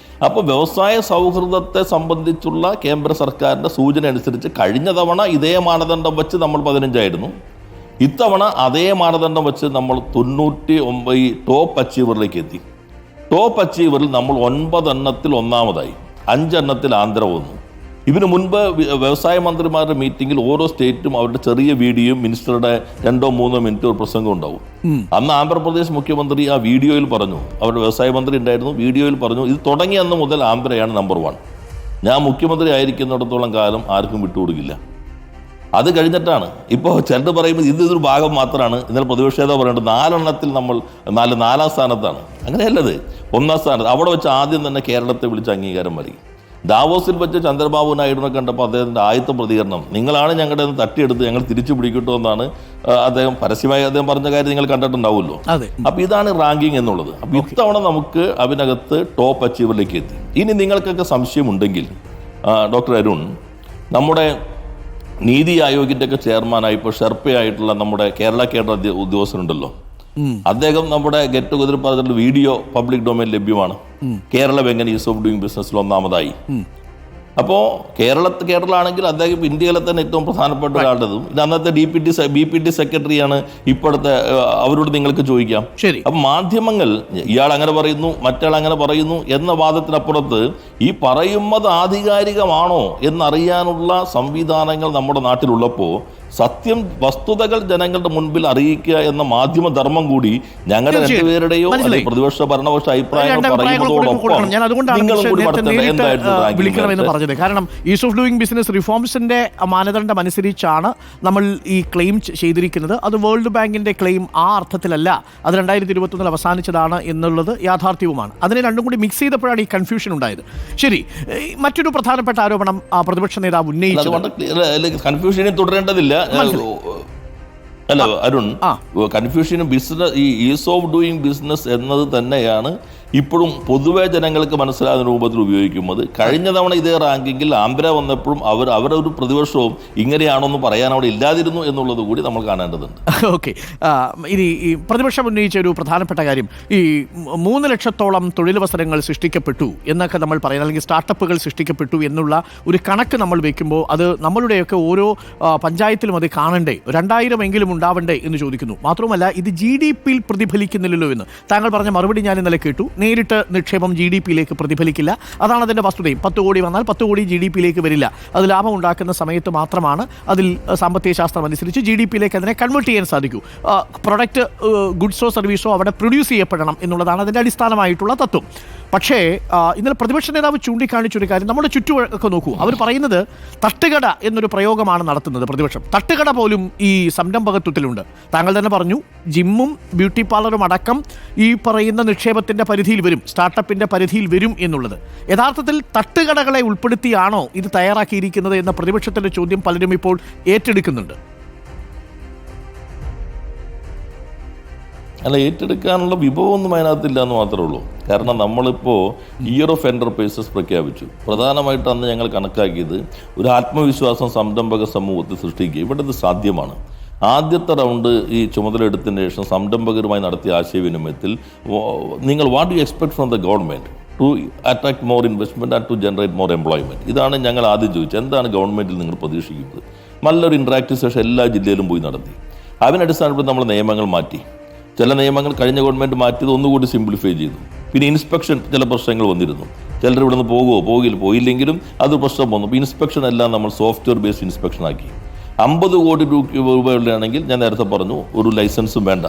അപ്പോൾ വ്യവസായ സൗഹൃദത്തെ സംബന്ധിച്ചുള്ള കേന്ദ്ര സർക്കാരിൻ്റെ സൂചന അനുസരിച്ച് കഴിഞ്ഞ തവണ ഇതേ മാനദണ്ഡം വെച്ച് നമ്മൾ 15 ആയിരുന്നു. ഇത്തവണ അതേ മാനദണ്ഡം വെച്ച് നമ്മൾ 99 ടോപ്പ് അച്ചീവറിലേക്ക് എത്തി. ടോപ്പ് അച്ചീവറിൽ നമ്മൾ 9 എണ്ണത്തിൽ ഒന്നാമതായി, 5 എണ്ണത്തിൽ ആന്ധ്ര വന്നു. ഇതിനു മുൻപ് വ്യവസായ മന്ത്രിമാരുടെ മീറ്റിംഗിൽ ഓരോ സ്റ്റേറ്റും അവരുടെ ചെറിയ വീഡിയോയും മിനിസ്റ്ററുടെ 2-3 മിനിറ്റ് ഒരു പ്രസംഗം ഉണ്ടാവും. അന്ന് ആന്ധ്രാപ്രദേശ് മുഖ്യമന്ത്രി ആ വീഡിയോയിൽ പറഞ്ഞു, അവരുടെ വ്യവസായ മന്ത്രി ഉണ്ടായിരുന്നു, വീഡിയോയിൽ പറഞ്ഞു ഇത് തുടങ്ങിയ അന്ന് മുതൽ ആന്ധ്രയാണ് നമ്പർ 1. ഞാൻ മുഖ്യമന്ത്രി ആയിരിക്കുന്നിടത്തോളം കാലം ആർക്കും വിട്ടുകൊടുക്കില്ല. അത് കഴിഞ്ഞിട്ടാണ് ഇപ്പോൾ ചിലർ പറയുമ്പോൾ ഇതൊരു ഭാഗം മാത്രമാണ്. ഇന്നലെ പ്രതിപക്ഷ നേതാവ് പറയുന്നത് 4 എണ്ണത്തിൽ നമ്മൾ 4ാം സ്ഥാനത്താണ്. അങ്ങനെയല്ലത്, 1ാം സ്ഥാനത്ത്. അവിടെ വെച്ച് ആദ്യം തന്നെ കേരളത്തെ വിളിച്ച് അംഗീകാരം നൽകി. ദാവോസിൽ വെച്ച് ചന്ദ്രബാബു നായിഡുവിനെ കണ്ടപ്പോൾ അദ്ദേഹത്തിൻ്റെ ആദ്യത്തെ പ്രതികരണം, നിങ്ങളാണ് ഞങ്ങളുടെ തട്ടിയെടുത്ത് ഞങ്ങൾ തിരിച്ചു പിടിക്കട്ടോ എന്നാണ് അദ്ദേഹം പരസ്യമായി പറഞ്ഞ കാര്യം നിങ്ങൾ കണ്ടിട്ടുണ്ടാവുമല്ലോ. അപ്പോൾ ഇതാണ് റാങ്കിങ് എന്നുള്ളത്. അപ്പോൾ ഇത്തവണ നമുക്ക് അതിനകത്ത് ടോപ്പ് അച്ചീവറിലേക്ക് എത്തി. ഇനി നിങ്ങൾക്കൊക്കെ സംശയമുണ്ടെങ്കിൽ ഡോക്ടർ അരുൺ, നമ്മുടെ നീതി ആയോഗിൻ്റെ ഒക്കെ ചെയർമാനായി ഇപ്പോൾ ഷെർപ്പയായിട്ടുള്ള നമ്മുടെ കേരള കേഡർ ഉദ്യോഗസ്ഥനുണ്ടല്ലോ, അദ്ദേഹം നമ്മുടെ ഗെറ്റ് ടുഗദർ പറഞ്ഞിട്ടുള്ള വീഡിയോ പബ്ലിക് ഡൊമൈൻ ലഭ്യമാണ്. കേരളം എങ്ങനെ ഈസ് ഓഫ് ഡൂയിങ് ബിസിനസ്സിൽ ഒന്നാമതായി. അപ്പോൾ കേരളാണെങ്കിൽ അദ്ദേഹം ഇന്ത്യയിലെ തന്നെ ഏറ്റവും പ്രധാനപ്പെട്ട ഒരാളുടേതും ഇത് അന്നത്തെ BPT സെക്രട്ടറിയാണ്. ഇപ്പോഴത്തെ അവരോട് നിങ്ങൾക്ക് ചോദിക്കാം. അപ്പം മാധ്യമങ്ങൾ ഇയാൾ അങ്ങനെ പറയുന്നു, മറ്റാൾ അങ്ങനെ പറയുന്നു എന്ന വാദത്തിനപ്പുറത്ത് ഈ പറയുന്നത് ആധികാരികമാണോ എന്നറിയാനുള്ള സംവിധാനങ്ങൾ നമ്മുടെ നാട്ടിലുള്ളപ്പോൾ സത്യം, വസ്തുതകൾ ജനങ്ങളുടെ മുൻപിൽ അറിയിക്കുക എന്ന മാധ്യമധർമ്മം കൂടി ഞങ്ങളുടെ രണ്ടുപേരുടെയോ പ്രതിപക്ഷ ഭരണപക്ഷ അഭിപ്രായങ്ങൾ പറയുന്നതോടൊപ്പം. കാരണം ഈസ് ഓഫ് ഡൂയിങ് ബിസിനസ് റിഫോംസിന്റെ മാനദണ്ഡം അനുസരിച്ചാണ് നമ്മൾ ഈ ക്ലെയിം ചെയ്തിരിക്കുന്നത്. അത് വേൾഡ് ബാങ്കിന്റെ ക്ലെയിം ആ അർത്ഥത്തിലല്ല, അത് 2021 അവസാനിച്ചതാണ് എന്നുള്ളത് യാഥാർത്ഥ്യവുമാണ്. അതിനെ രണ്ടും കൂടി മിക്സ് ചെയ്തപ്പോഴാണ് ഈ കൺഫ്യൂഷൻ ഉണ്ടായത്. ശരി, മറ്റൊരു പ്രധാനപ്പെട്ട ആരോപണം പ്രതിപക്ഷ നേതാവ് ഉന്നയിച്ചു. കൺഫ്യൂഷനെ തുടരേണ്ടതില്ല അല്ല അരുൺ, കൺഫ്യൂഷനും ബിസിനസ് ഈ ഈസ് ഓഫ് ഡൂയിങ് ബിസിനസ് എന്നത് തന്നെയാണ് ഇപ്പോഴും പൊതുവെ ജനങ്ങൾക്ക് മനസ്സിലാകുന്ന രൂപത്തിൽ ഉപയോഗിക്കുന്നത്. കഴിഞ്ഞ തവണ ഇതേ റാങ്കിങ്ങിൽ ആന്ധ്ര വന്നപ്പോഴും അവരുടെ ഒരു പ്രതിപക്ഷവും ഇങ്ങനെയാണോന്ന് പറയാൻ അവിടെ ഇല്ലാതിരുന്നു എന്നുള്ളത് കൂടി നമ്മൾ കാണേണ്ടതുണ്ട്. ഓക്കെ, ഇനി ഈ പ്രതിപക്ഷം ഉന്നയിച്ച ഒരു പ്രധാനപ്പെട്ട കാര്യം, ഈ 3 ലക്ഷത്തോളം തൊഴിലവസരങ്ങൾ സൃഷ്ടിക്കപ്പെട്ടു എന്നൊക്കെ നമ്മൾ പറയുന്നത്, അല്ലെങ്കിൽ സ്റ്റാർട്ടപ്പുകൾ സൃഷ്ടിക്കപ്പെട്ടു എന്നുള്ള ഒരു കണക്ക് നമ്മൾ വയ്ക്കുമ്പോൾ അത് നമ്മളുടെയൊക്കെ ഓരോ പഞ്ചായത്തിലും അത് കാണണ്ടേ, 2000 എങ്കിലും ഉണ്ടാവണ്ടേ എന്ന് ചോദിക്കുന്നു. മാത്രമല്ല ഇത് GDP-യിൽ പ്രതിഫലിക്കുന്നില്ലല്ലോ എന്ന് താങ്കൾ പറഞ്ഞ മറുപടി ഞാൻ ഇന്നലെ കേട്ടു. നേരിട്ട് നിക്ഷേപം GDP-യിലേക്ക് പ്രതിഫലിക്കില്ല, അതാണ് അതിൻ്റെ വസ്തുതയും. 10 കോടി വന്നാൽ 10 കോടി GDP-യിലേക്ക് വരില്ല. അത് ലാഭം ഉണ്ടാക്കുന്ന സമയത്ത് മാത്രമാണ് അതിൽ സാമ്പത്തിക ശാസ്ത്രം അനുസരിച്ച് GDP-യിലേക്ക് അതിനെ കൺവേർട്ട് ചെയ്യാൻ സാധിക്കൂ. പ്രൊഡക്റ്റ്, ഗുഡ്സോ സർവീസോ അവിടെ പ്രൊഡ്യൂസ് ചെയ്യപ്പെടണം എന്നുള്ളതാണ് അതിൻ്റെ അടിസ്ഥാനമായിട്ടുള്ള തത്വം. പക്ഷേ ഇന്നലെ പ്രതിപക്ഷ നേതാവ് ചൂണ്ടിക്കാണിച്ചൊരു കാര്യം, നമ്മുടെ ചുറ്റുമൊക്കെ നോക്കൂ, അവർ പറയുന്നത് തട്ടുകട എന്നൊരു പ്രയോഗമാണ് നടത്തുന്നത് പ്രതിപക്ഷം. തട്ടുകട പോലും ഈ സംരംഭകത്വത്തിലുണ്ട്. താങ്കൾ തന്നെ പറഞ്ഞു, ജിമ്മും ബ്യൂട്ടി പാർലറും അടക്കം ഈ പറയുന്ന നിക്ഷേപത്തിൻ്റെ പരിധിയിൽ വരും, സ്റ്റാർട്ടപ്പിൻ്റെ പരിധിയിൽ വരും എന്നുള്ളത്. യഥാർത്ഥത്തിൽ തട്ടുകടകളെ ഉൾപ്പെടുത്തിയാണോ ഇത് തയ്യാറാക്കിയിരിക്കുന്നത് എന്ന പ്രതിപക്ഷത്തിൻ്റെ ചോദ്യം പലരും ഇപ്പോൾ ഏറ്റെടുക്കുന്നുണ്ട്. അല്ല, ഏറ്റെടുക്കാനുള്ള വിഭവമൊന്നും അതിനകത്തില്ല എന്ന് മാത്രമേ ഉള്ളൂ. കാരണം നമ്മളിപ്പോൾ ഇയർ ഓഫ് എൻ്റർപ്രൈസസ് പ്രഖ്യാപിച്ചു. പ്രധാനമായിട്ട് അന്ന് ഞങ്ങൾ കണക്കാക്കിയത് ഒരു ആത്മവിശ്വാസം സംരംഭക സമൂഹത്തിൽ സൃഷ്ടിക്കുക. ഇവിടെ ഇത് സാധ്യമാണ്. ആദ്യത്തെ റൗണ്ട് ഈ ചുമതല എടുത്തതിന് ശേഷം സംരംഭകരുമായി നടത്തിയ ആശയവിനിമയത്തിൽ നിങ്ങൾ what you expect from the government to attract more investment and to generate more employment. ഇതാണ് ഞങ്ങൾ ആദ്യം ചോദിച്ചത്. എന്താണ് ഗവൺമെൻറ്റിൽ നിങ്ങൾ പ്രതീക്ഷിക്കുന്നത്? നല്ലൊരു ഇൻട്രാക്റ്റീവ് സെഷൻ എല്ലാ ജില്ലയിലും പോയി നടത്തി. അതിനടിസ്ഥാനത്തിൽ നമ്മൾ നിയമങ്ങൾ മാറ്റി. ചില നിയമങ്ങൾ കഴിഞ്ഞ ഗവൺമെൻറ് മാറ്റിയത് ഒന്നുകൂടി സിംപ്ലിഫൈ ചെയ്തു. പിന്നെ ഇൻസ്പെക്ഷൻ ചില പ്രശ്നങ്ങൾ വന്നിരുന്നു. ചിലർ ഇവിടെ നിന്ന് പോയില്ലെങ്കിലും അത് പ്രശ്നം വന്നു. ഇപ്പോൾ ഇൻസ്പെക്ഷൻ എല്ലാം നമ്മൾ സോഫ്റ്റ്വെയർ ബേസ്ഡ് ഇൻസ്പെക്ഷൻ ആക്കി. 50 കോടി രൂപയുള്ളതാണെങ്കിൽ ഞാൻ നേരത്തെ പറഞ്ഞു ഒരു ലൈസൻസും വേണ്ട.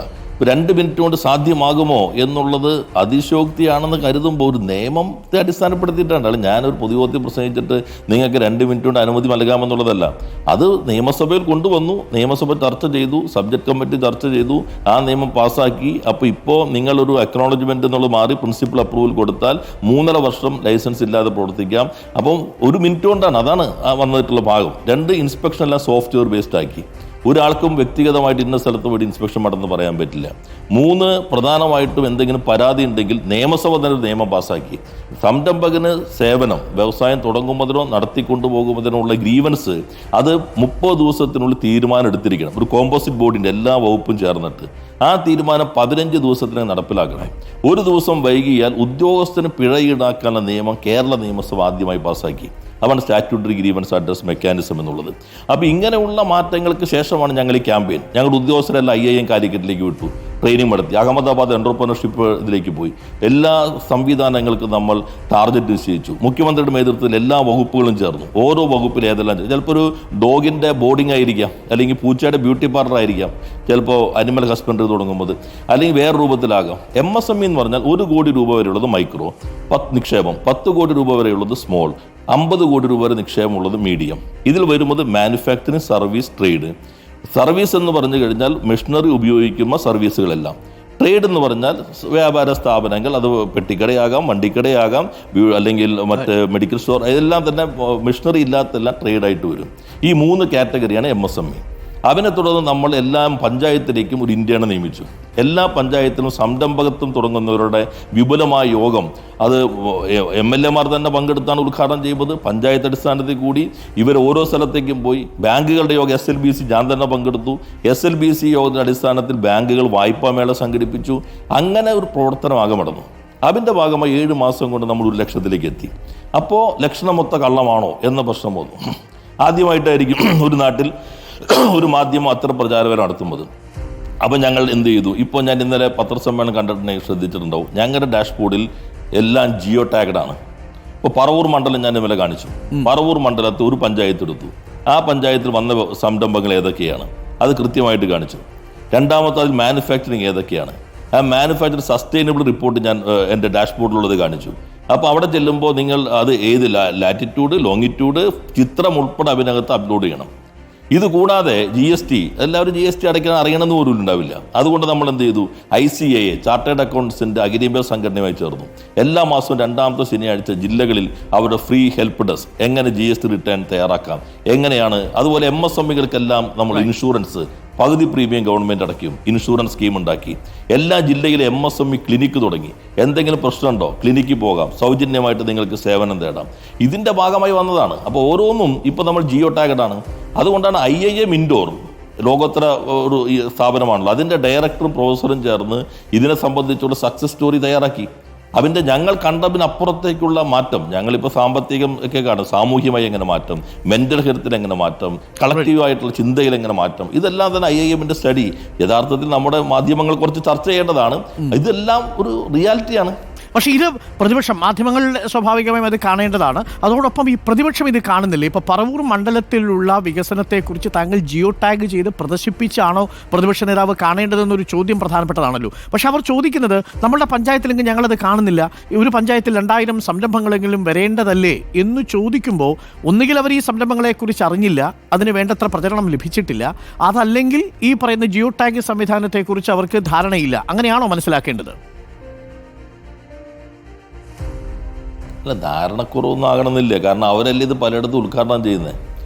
2 മിനിറ്റ് കൊണ്ട് സാധ്യമാകുമോ എന്നുള്ളത് അതിശോക്തിയാണെന്ന് കരുതുമ്പോൾ ഒരു നിയമത്തെ അടിസ്ഥാനപ്പെടുത്തിയിട്ടാണ്. അല്ല ഞാനൊരു പൊതുയോഗത്തിൽ പ്രസംഗിച്ചിട്ട് നിങ്ങൾക്ക് 2 മിനിറ്റ് കൊണ്ട് അനുമതി നൽകാമെന്നുള്ളതല്ല. അത് നിയമസഭയിൽ കൊണ്ടുവന്നു, നിയമസഭ ചർച്ച ചെയ്തു, സബ്ജക്ട് കമ്മിറ്റി ചർച്ച ചെയ്തു, ആ നിയമം പാസ്സാക്കി. അപ്പോൾ ഇപ്പോൾ നിങ്ങളൊരു അക്നോളജ്മെൻറ്റ് എന്നുള്ളത് മാറി പ്രിൻസിപ്പൽ അപ്രൂവൽ കൊടുത്താൽ 3.5 വർഷം ലൈസൻസ് ഇല്ലാതെ പ്രവർത്തിക്കാം. അപ്പം 1 മിനിറ്റ് കൊണ്ടാണ് അതാണ് വന്നിട്ടുള്ള ഭാഗം. 2 ഇൻസ്പെക്ഷൻ എല്ലാം സോഫ്റ്റ്വെയർ ബേസ്ഡ് ആക്കി. ഒരാൾക്കും വ്യക്തിഗതമായിട്ട് ഇന്ന സ്ഥലത്ത് പോയി ഇൻസ്പെക്ഷൻ നടന്ന് പറയാൻ പറ്റില്ല. 3 പ്രധാനമായിട്ടും എന്തെങ്കിലും പരാതി ഉണ്ടെങ്കിൽ നിയമസഭ തന്നെ ഒരു നിയമം പാസ്സാക്കി. സംരംഭകന് സേവനം വ്യവസായം തുടങ്ങുന്നതിനോ നടത്തിക്കൊണ്ടുപോകുന്നതിനോ ഉള്ള ഗ്രീവൻസ് അത് 30 ദിവസത്തിനുള്ളിൽ തീരുമാനം എടുത്തിരിക്കണം. ഒരു കോമ്പോസിറ്റ് ബോർഡിൻ്റെ എല്ലാ വകുപ്പും ചേർന്നിട്ട് ആ തീരുമാനം 15 ദിവസത്തിനകം നടപ്പിലാക്കണം. 1 ദിവസം വൈകിയാൽ ഉദ്യോഗസ്ഥന് പിഴ ഈടാക്കാനുള്ള നിയമം കേരള നിയമസഭ ആദ്യമായി പാസ്സാക്കി. അതാണ് സ്റ്റാറ്റ്യൂട്ടറി ഗ്രീവൻസ് അഡ്രസ് മെക്കാനിസം എന്നുള്ളത്. അപ്പോൾ ഇങ്ങനെയുള്ള മാറ്റങ്ങൾക്ക് ശേഷമാണ് ഞങ്ങൾ ഈ ക്യാമ്പയിൻ. ഞങ്ങളുടെ ഉദ്യോഗസ്ഥരെല്ലാം IIM കാലിക്കറ്റിലേക്ക് വിട്ടു, ട്രെയിനിങ് നടത്തി. അഹമ്മദാബാദ് എൻ്റർപ്രണർഷിപ്പ് ഇതിലേക്ക് പോയി. എല്ലാ സംവിധാനങ്ങൾക്കും നമ്മൾ ടാർഗറ്റ് നിശ്ചയിച്ചു. മുഖ്യമന്ത്രിയുടെ നേതൃത്വത്തിൽ എല്ലാ വകുപ്പുകളും ചേർന്നു. ഓരോ വകുപ്പിൽ ഏതെല്ലാം ചിലപ്പോൾ ഒരു ഡോഗിൻ്റെ ബോർഡിംഗ് ആയിരിക്കാം, അല്ലെങ്കിൽ പൂച്ചയുടെ ബ്യൂട്ടി പാർലർ ആയിരിക്കാം, ചിലപ്പോൾ അനിമൽ ഹസ്ബൻഡറി തുടങ്ങുന്നത്, അല്ലെങ്കിൽ വേറെ രൂപത്തിലാകാം. MSME എന്ന് പറഞ്ഞാൽ 1 കോടി രൂപ വരെയുള്ളത് മൈക്രോ നിക്ഷേപം, 10 കോടി രൂപ വരെയുള്ളത് സ്മോൾ, 50 കോടി രൂപ വരെ നിക്ഷേപമുള്ളത് മീഡിയം. ഇതിൽ വരുന്നത് മാനുഫാക്ചറിങ്, സർവീസ്, ട്രേഡ്. സർവീസ് എന്ന് പറഞ്ഞു കഴിഞ്ഞാൽ മെഷീനറി ഉപയോഗിക്കുന്ന സർവീസുകളെല്ലാം. ട്രേഡ് എന്ന് പറഞ്ഞാൽ വ്യാപാര സ്ഥാപനങ്ങൾ, അത് പെട്ടിക്കടയാകാം, വണ്ടിക്കടയാകാം, അല്ലെങ്കിൽ മറ്റ് മെഡിക്കൽ സ്റ്റോർ, ഇതെല്ലാം തന്നെ മെഷീനറി ഇല്ലാത്തെല്ലാം ട്രേഡായിട്ട് വരും. ഈ 3 കാറ്റഗറിയാണ് MSME. അതിനെ തുടർന്ന് നമ്മൾ എല്ലാ പഞ്ചായത്തിലേക്കും ഒരു ഇന്റേണെ നിയമിച്ചു. എല്ലാ പഞ്ചായത്തിലും സംരംഭകത്വം തുടങ്ങുന്നവരുടെ വിപുലമായ യോഗം, അത് MLA മാർ തന്നെ പങ്കെടുത്താണ് ഉദ്ഘാടനം ചെയ്യുന്നത്. പഞ്ചായത്ത് അടിസ്ഥാനത്തിൽ കൂടി ഇവർ ഓരോ സ്ഥലത്തേക്കും പോയി. ബാങ്കുകളുടെ യോഗം SLBC ഞാൻ തന്നെ പങ്കെടുത്തു. SLBC യോഗത്തിന്റെ അടിസ്ഥാനത്തിൽ ബാങ്കുകൾ വായ്പാമേള സംഘടിപ്പിച്ചു. അങ്ങനെ ഒരു പ്രവർത്തനമാകെ നടന്നു. അതിൻ്റെ ഭാഗമായി 7 മാസം കൊണ്ട് നമ്മൾ 1 ലക്ഷത്തിലേക്ക് എത്തി. അപ്പോൾ ലക്ഷണമൊത്ത കള്ളമാണോ എന്ന പ്രശ്നം വന്നു. ആദ്യമായിട്ടായിരിക്കും ഒരു നാട്ടിൽ ഒരു മാധ്യമം അത്ര പ്രചാരപരം നടത്തുന്നത്. അപ്പം ഞങ്ങൾ എന്ത് ചെയ്തു? ഇപ്പോൾ ഞാൻ ഇന്നലെ പത്രസമ്മേളനം കണ്ടിട്ടുണ്ടെങ്കിൽ ശ്രദ്ധിച്ചിട്ടുണ്ടാവും, ഞങ്ങളുടെ ഡാഷ്ബോർഡിൽ എല്ലാം ജിയോ ടാഗ്ഡാണ്. ഇപ്പോൾ പറവൂർ മണ്ഡലം ഞാൻ ഇന്നലെ കാണിച്ചു. പറവൂർ മണ്ഡലത്തിൽ ഒരു പഞ്ചായത്ത് എടുത്തു. ആ പഞ്ചായത്തിൽ വന്ന സംരംഭങ്ങൾ ഏതൊക്കെയാണ് അത് കൃത്യമായിട്ട് കാണിച്ചു. രണ്ടാമത്തെ അതിൽ മാനുഫാക്ചറിങ് ഏതൊക്കെയാണ്, ആ മാനുഫാക്ചറിങ് സസ്റ്റൈനബിൾ റിപ്പോർട്ട് ഞാൻ എൻ്റെ ഡാഷ്ബോർഡിലുള്ളത് കാണിച്ചു. അപ്പോൾ അവിടെ ചെല്ലുമ്പോൾ നിങ്ങൾ അത് ഏത് ലാറ്റിറ്റ്യൂഡ്, ലോങ്ങിറ്റ്യൂഡ്, ചിത്രം ഉൾപ്പെടെ അതിനകത്ത് അപ്ലോഡ് ചെയ്യണം. ഇത് കൂടാതെ GST, എല്ലാവരും GST അറിയണമെന്ന് പോലും ഉണ്ടാവില്ല. അതുകൊണ്ട് നമ്മൾ എന്ത് ചെയ്തു? ICAA ചാർട്ടേഡ് അക്കൗണ്ട്സിൻ്റെ അഖിലേന്ത്യാ സംഘടനയുമായി ചേർന്നു. എല്ലാ മാസവും 2ാമത്തെ ശനിയാഴ്ച ജില്ലകളിൽ അവരുടെ ഫ്രീ ഹെൽപ്പ് ഡെസ്ക്, എങ്ങനെ GST റിട്ടേൺ തയ്യാറാക്കാം, എങ്ങനെയാണ്. അതുപോലെ MSMEകൾക്കെല്ലാം നമ്മൾ ഇൻഷുറൻസ് പകുതി പ്രീമിയം ഗവൺമെൻറ് അടയ്ക്കും ഇൻഷുറൻസ് സ്കീം ഉണ്ടാക്കി. എല്ലാ ജില്ലയിലെ MSME ക്ലിനിക്ക് തുടങ്ങി. എന്തെങ്കിലും പ്രശ്നമുണ്ടോ ക്ലിനിക്കിൽ പോകാം, സൗജന്യമായിട്ട് നിങ്ങൾക്ക് സേവനം തേടാം. ഇതിൻ്റെ ഭാഗമായി വന്നതാണ്. അപ്പോൾ ഓരോന്നും ഇപ്പോൾ നമ്മൾ ജിയോ ടാഗഡാണ്. അതുകൊണ്ടാണ് IIM ഇൻഡോർ ലോകോത്തര ഒരു സ്ഥാപനമാണല്ലോ, അതിൻ്റെ ഡയറക്ടറും പ്രൊഫസറും ചേർന്ന് ഇതിനെ സംബന്ധിച്ചുള്ള സക്സസ് സ്റ്റോറി തയ്യാറാക്കി. അതിൻ്റെ ഞങ്ങൾ കണ്ടതിനപ്പുറത്തേക്കുള്ള മാറ്റം, ഞങ്ങളിപ്പോൾ സാമ്പത്തികം ഒക്കെ കാണും, സാമൂഹ്യമായി എങ്ങനെ മാറ്റം, മെൻ്റൽ ഹെൽത്തിൽ എങ്ങനെ മാറ്റം, കളക്റ്റീവായിട്ടുള്ള ചിന്തയിൽ എങ്ങനെ മാറ്റം, ഇതെല്ലാം തന്നെ IIMൻ്റെ സ്റ്റഡി. യഥാർത്ഥത്തിൽ നമ്മുടെ മാധ്യമങ്ങൾ കുറച്ച് ചർച്ച ചെയ്യേണ്ടതാണ്. ഇതെല്ലാം ഒരു റിയാലിറ്റിയാണ്. പക്ഷേ ഇത് പ്രതിപക്ഷം, മാധ്യമങ്ങൾ സ്വാഭാവികമായും അത് കാണേണ്ടതാണ്. അതോടൊപ്പം ഈ പ്രതിപക്ഷം ഇത് കാണുന്നില്ല. ഇപ്പോൾ പറവൂർ മണ്ഡലത്തിലുള്ള വികസനത്തെക്കുറിച്ച് താങ്കൾ ജിയോ ടാഗ് ചെയ്ത് പ്രദർശിപ്പിച്ചാണോ പ്രതിപക്ഷ നേതാവ് കാണേണ്ടതെന്നൊരു ചോദ്യം പ്രധാനപ്പെട്ടതാണല്ലോ. പക്ഷെ അവർ ചോദിക്കുന്നത് നമ്മളുടെ പഞ്ചായത്തിലെങ്കിൽ ഞങ്ങളത് കാണുന്നില്ല, ഒരു പഞ്ചായത്തിൽ 2000 സംരംഭങ്ങളെങ്കിലും വരേണ്ടതല്ലേ എന്ന് ചോദിക്കുമ്പോൾ ഒന്നുകിൽ അവർ ഈ സംരംഭങ്ങളെക്കുറിച്ച് അറിഞ്ഞില്ല, അതിന് വേണ്ടത്ര പ്രചരണം ലഭിച്ചിട്ടില്ല, അതല്ലെങ്കിൽ ഈ പറയുന്ന ജിയോ ടാഗ് സംവിധാനത്തെക്കുറിച്ച് അവർക്ക് ധാരണയില്ല. അങ്ങനെയാണോ മനസ്സിലാക്കേണ്ടത്? അല്ല, ധാരണക്കുറവൊന്നും ആകണമെന്നില്ല. കാരണം അവരല്ലേ ഇത് പലയിടത്തും ഉദ്ഘാടനം ചെയ്യുന്നത്.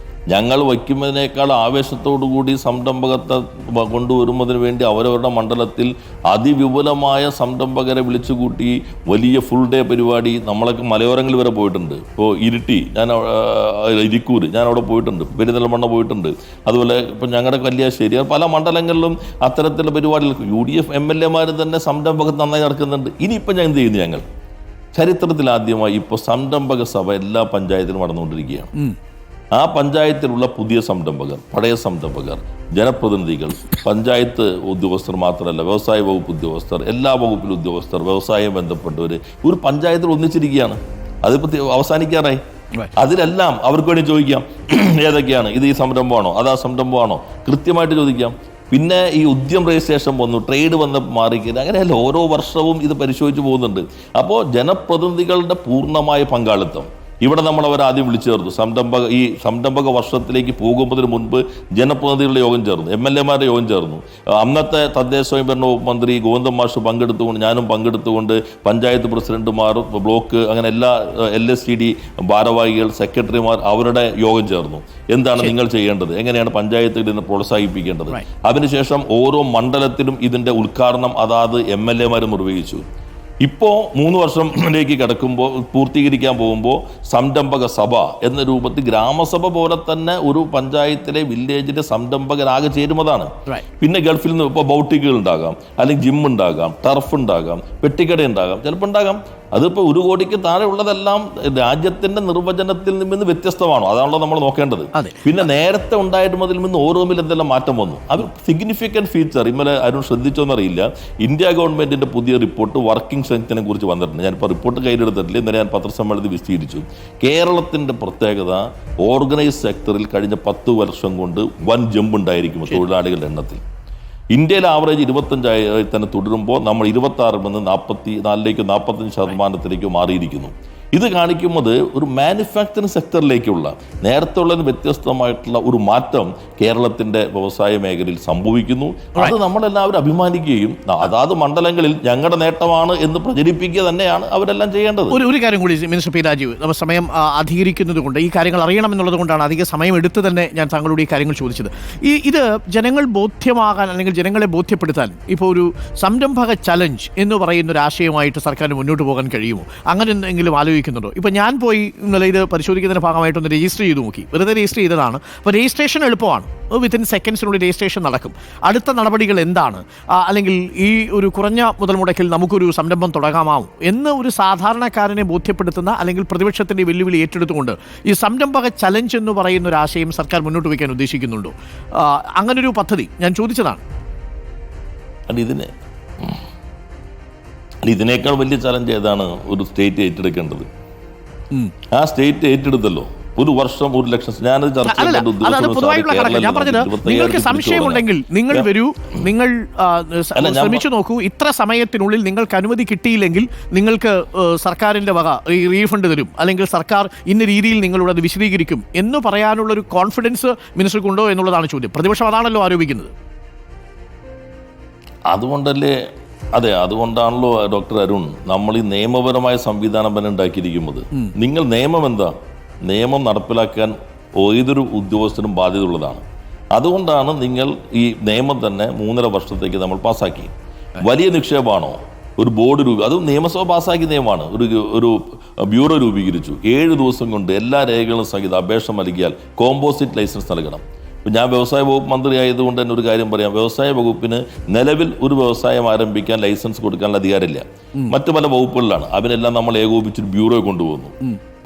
ഞങ്ങൾ വയ്ക്കുന്നതിനേക്കാൾ ആവേശത്തോടു കൂടി സംരംഭകത്തെ കൊണ്ടുവരുന്നതിന് വേണ്ടി അവരവരുടെ മണ്ഡലത്തിൽ അതിവിപുലമായ സംരംഭകരെ വിളിച്ചുകൂട്ടി വലിയ ഫുൾ ഡേ പരിപാടി. നമ്മളൊക്കെ മലയോരങ്ങളിൽ വരെ പോയിട്ടുണ്ട്. ഇപ്പോൾ ഇരിട്ടി, ഇരിക്കൂർ ഞാൻ അവിടെ പോയിട്ടുണ്ട്, പെരിന്തൽമണ്ണ പോയിട്ടുണ്ട്. അതുപോലെ ഇപ്പം ഞങ്ങളുടെ കല്യാശ്ശേരി, പല മണ്ഡലങ്ങളിലും അത്തരത്തിലുള്ള പരിപാടികൾ UDF MLA തന്നെ സംരംഭകർ നന്നായി നടക്കുന്നുണ്ട്. ഇനിയിപ്പോൾ ഞാൻ എന്ത് ചെയ്യുന്നു, ഞങ്ങൾ ചരിത്രത്തിലാദ്യമായി ഇപ്പോൾ സംരംഭക സഭ എല്ലാ പഞ്ചായത്തിലും നടന്നുകൊണ്ടിരിക്കുകയാണ്. ആ പഞ്ചായത്തിലുള്ള പുതിയ സംരംഭകർ, പഴയ സംരംഭകർ, ജനപ്രതിനിധികൾ, പഞ്ചായത്ത് ഉദ്യോഗസ്ഥർ മാത്രമല്ല, വ്യവസായ വകുപ്പ് ഉദ്യോഗസ്ഥർ, എല്ലാ വകുപ്പിലും ഉദ്യോഗസ്ഥർ, വ്യവസായം ബന്ധപ്പെട്ടവർ ഒരു പഞ്ചായത്തിൽ ഒന്നിച്ചിരിക്കുകയാണ്. അതിപ്പോൾ അവസാനിക്കാറായി. അതിലെല്ലാം അവർക്ക് വേണ്ടി ചോദിക്കാം, ഏതൊക്കെയാണ് ഇത്, ഈ സംരംഭമാണോ അതാ സംരംഭമാണോ, കൃത്യമായിട്ട് ചോദിക്കാം. പിന്നെ ഈ ഉദ്യം രജിസ്ട്രേഷൻ വന്നു, ട്രേഡ് വന്ന് മാറിക്കില്ല, അങ്ങനെയല്ല ഓരോ വർഷവും ഇത് പരിശോധിച്ച് പോകുന്നുണ്ട്. അപ്പോൾ ജനപ്രതിനിധികളുടെ പൂർണ്ണമായ പങ്കാളിത്തം ഇവിടെ നമ്മൾ അവർ ആദ്യം വിളിച്ചു ചേർന്നു. ഈ സംരംഭക വർഷത്തിലേക്ക് പോകുന്നതിന് മുൻപ് ജനപ്രതിനിധികളുടെ യോഗം ചേർന്നു, MLA യോഗം ചേർന്നു. അന്നത്തെ തദ്ദേശ സ്വയംഭരണ വകുപ്പ് മന്ത്രി ഗോവിന്ദൻ മാഷ് പങ്കെടുത്തുകൊണ്ട്, ഞാനും പങ്കെടുത്തുകൊണ്ട്, പഞ്ചായത്ത് പ്രസിഡന്റുമാർ, ബ്ലോക്ക്, അങ്ങനെ എല്ലാ LSTD ഭാരവാഹികൾ, സെക്രട്ടറിമാർ, അവരുടെ യോഗം ചേർന്നു. എന്താണ് നിങ്ങൾ ചെയ്യേണ്ടത്, എങ്ങനെയാണ് പഞ്ചായത്തുകൾ ഇതിനെ പ്രോത്സാഹിപ്പിക്കേണ്ടത്. അതിനുശേഷം ഓരോ മണ്ഡലത്തിലും ഇതിൻ്റെ ഉദ്ഘാടനം അതാത് MLA നിർവഹിച്ചു. ഇപ്പോൾ 3 വർഷത്തിലേക്ക് കിടക്കുമ്പോൾ, പൂർത്തീകരിക്കാൻ പോകുമ്പോൾ സംരംഭക സഭ എന്ന രൂപത്തിൽ ഗ്രാമസഭ പോലെ തന്നെ ഒരു പഞ്ചായത്തിലെ വില്ലേജിലെ സംരംഭകരാകെ ചേരുന്നതാണ്. പിന്നെ ഗൾഫിൽ നിന്ന് ഇപ്പോൾ ബൗട്ടിക്കുകൾ ഉണ്ടാകാം, അല്ലെങ്കിൽ ജിം ഉണ്ടാകാം, ടർഫ് ഉണ്ടാകാം, പെട്ടിക്കട ഉണ്ടാകാം, ചിലപ്പോൾ ഉണ്ടാകാം. അതിപ്പോൾ 1 കോടിക്ക് താഴെ ഉള്ളതെല്ലാം രാജ്യത്തിന്റെ നിർവചനത്തിൽ നിന്ന് വ്യത്യസ്തമാണോ, അതാണല്ലോ നമ്മൾ നോക്കേണ്ടത്. പിന്നെ നേരത്തെ ഉണ്ടായിരുന്നതിൽ നിന്ന് ഓരോന്നിൽ എന്തെല്ലാം മാറ്റം വന്നു, അത് സിഗ്നിഫിക്കൻറ്റ് ഫീച്ചർ. ഇന്നലെ അരുൺ ശ്രദ്ധിച്ചോന്നറിയില്ല, ഇന്ത്യ ഗവൺമെന്റിന്റെ പുതിയ റിപ്പോർട്ട് വർക്കിംഗ് സ്ട്രെങ്ത്തിനെ കുറിച്ച് വന്നിട്ടുണ്ട്. ഞാനിപ്പോൾ റിപ്പോർട്ട് കയ്യിലെടുത്തിട്ടില്ല, ഇന്നലെ ഞാൻ പത്രസമ്മേളനത്തിൽ വിശദീകരിച്ചു. കേരളത്തിന്റെ പ്രത്യേകത, ഓർഗനൈസ് സെക്ടറിൽ കഴിഞ്ഞ 10 വർഷം കൊണ്ട് വൻ ജമ്പ് ഉണ്ടായിരിക്കും തൊഴിലാളികളുടെ എണ്ണത്തിൽ. ഇന്ത്യയിൽ ആവറേജ് 25 തന്നെ തുടരുമ്പോൾ നമ്മൾ 26 നിന്ന് 44ലേക്കും 45% മാറിയിരിക്കുന്നു. ഇത് കാണിക്കുന്നത് ഒരു മാനുഫാക്ചറിങ് സെക്ടറിലേക്കുള്ള നേരത്തെ ഉള്ളതിന് വ്യത്യസ്തമായിട്ടുള്ള ഒരു മാറ്റം കേരളത്തിൻ്റെ വ്യവസായ മേഖലയിൽ സംഭവിക്കുന്നു. അത് നമ്മളെല്ലാവരും അഭിമാനിക്കുകയും അതാത് മണ്ഡലങ്ങളിൽ ഞങ്ങളുടെ നേട്ടമാണ് എന്ന് പ്രചരിപ്പിക്കുക തന്നെയാണ് അവരെല്ലാം ചെയ്യേണ്ടത്. ഒരു കാര്യം കൂടി മിനിസ്റ്റർ പി രാജീവ്, നമ്മൾ സമയം അധികരിക്കുന്നത് കൊണ്ട് ഈ കാര്യങ്ങൾ അറിയണമെന്നുള്ളത് കൊണ്ടാണ് അധിക സമയം എടുത്ത് തന്നെ ഞാൻ താങ്കളോട് ഈ കാര്യങ്ങൾ ചോദിച്ചത്. ഇത് ജനങ്ങൾ ബോധ്യമാകാൻ അല്ലെങ്കിൽ ജനങ്ങളെ ബോധ്യപ്പെടുത്താൻ ഇപ്പോൾ ഒരു സംരംഭക ചലഞ്ച് എന്ന് പറയുന്ന ഒരു ആശയമായിട്ട് സർക്കാരിന് മുന്നോട്ട് പോകാൻ കഴിയുമോ? അങ്ങനെ എന്തെങ്കിലും ആലോചിക്കുന്നുണ്ടോ? ഇപ്പോൾ ഞാൻ പോയി ഇന്നലെ ഇത് പരിശോധിക്കുന്നതിൻ്റെ ഭാഗമായിട്ടൊന്ന് രജിസ്റ്റർ ചെയ്ത് നോക്കി, വെറുതെ രജിസ്റ്റർ ചെയ്തതാണ്. അപ്പോൾ രജിസ്ട്രേഷൻ എളുപ്പമാണ്, വിത്തിൻ സെക്കൻഡ്സിനുള്ളിൽ രജിസ്ട്രേഷൻ നടക്കും. അടുത്ത നടപടികൾ എന്താണ്, അല്ലെങ്കിൽ ഈ ഒരു കുറഞ്ഞ മുതൽ മുടക്കിൽ നമുക്കൊരു സംരംഭം തുടങ്ങാമോ എന്ന് ഒരു സാധാരണക്കാരനെ ബോധ്യപ്പെടുത്തുന്ന, അല്ലെങ്കിൽ പ്രതിപക്ഷത്തിൻ്റെ വെല്ലുവിളി ഏറ്റെടുത്തുകൊണ്ട് ഈ സംരംഭക ചലഞ്ച് എന്ന് പറയുന്ന ഒരു ആശയം സർക്കാർ മുന്നോട്ട് വയ്ക്കാൻ ഉദ്ദേശിക്കുന്നുണ്ടോ? അങ്ങനൊരു പദ്ധതി ഞാൻ ചോദിച്ചതാണ്. ഇതിനേക്കാൾ വലിയ ചലഞ്ച് ഏതാണ് ഒരു സ്റ്റേറ്റ് ഏറ്റെടുക്കേണ്ടത്? ആ സ്റ്റേറ്റ് ഏറ്റെടുത്തല്ലോ. 1 വർഷം 1 ലക്ഷം. ഞാനത് ഞാൻ പറഞ്ഞത്, നിങ്ങൾക്ക് സംശയമുണ്ടെങ്കിൽ നിങ്ങൾ വരൂ, നിങ്ങൾ ശ്രമിച്ചു നോക്കൂ. ഇത്ര സമയത്തിനുള്ളിൽ നിങ്ങൾക്ക് അനുമതി കിട്ടിയില്ലെങ്കിൽ നിങ്ങൾക്ക് സർക്കാരിന്റെ വക റീഫണ്ട് തരും, അല്ലെങ്കിൽ സർക്കാർ ഇന്ന രീതിയിൽ നിങ്ങളോട് അത് വിശദീകരിക്കും എന്ന് പറയാനുള്ള ഒരു കോൺഫിഡൻസ് മിനിസ്റ്റർക്കുണ്ടോ എന്നുള്ളതാണ് ചോദ്യം. പ്രതിപക്ഷം അതാണല്ലോ ആരോപിക്കുന്നത്. അതുകൊണ്ടാണല്ലോ ഡോക്ടർ അരുൺ നമ്മൾ ഈ നിയമപരമായ സംവിധാനം തന്നെ ഉണ്ടാക്കിയിരിക്കുന്നത്. നിങ്ങൾ നിയമം എന്താ, നിയമം നടപ്പിലാക്കാൻ ഏതൊരു ഉദ്യോഗസ്ഥനും ബാധ്യതയുള്ളതാണ്. അതുകൊണ്ടാണ് നിങ്ങൾ ഈ നിയമം തന്നെ 3.5 വർഷത്തേക്ക് നമ്മൾ പാസ്സാക്കി. വലിയ നിക്ഷേപമാണോ, ഒരു ബോർഡ് അതും നിയമസഭ പാസ്സാക്കിയ നിയമമാണ്. ഒരു ബ്യൂറോ രൂപീകരിച്ചു. 7 ദിവസം കൊണ്ട് എല്ലാ രേഖകളും സഹിതം അപേക്ഷ നൽകിയാൽ കോമ്പോസിറ്റ് ലൈസൻസ് നൽകണം. ഞാൻ വ്യവസായ വകുപ്പ് മന്ത്രി ആയതുകൊണ്ട് തന്നെ ഒരു കാര്യം പറയാം, വ്യവസായ വകുപ്പിന് നിലവിൽ ഒരു വ്യവസായം ആരംഭിക്കാൻ ലൈസൻസ് കൊടുക്കാനുള്ള അധികാരമില്ല. മറ്റു പല വകുപ്പുകളിലാണ്. അതിനെല്ലാം നമ്മൾ ഏകോപിച്ചൊരു ബ്യൂറോ കൊണ്ടുപോകുന്നു.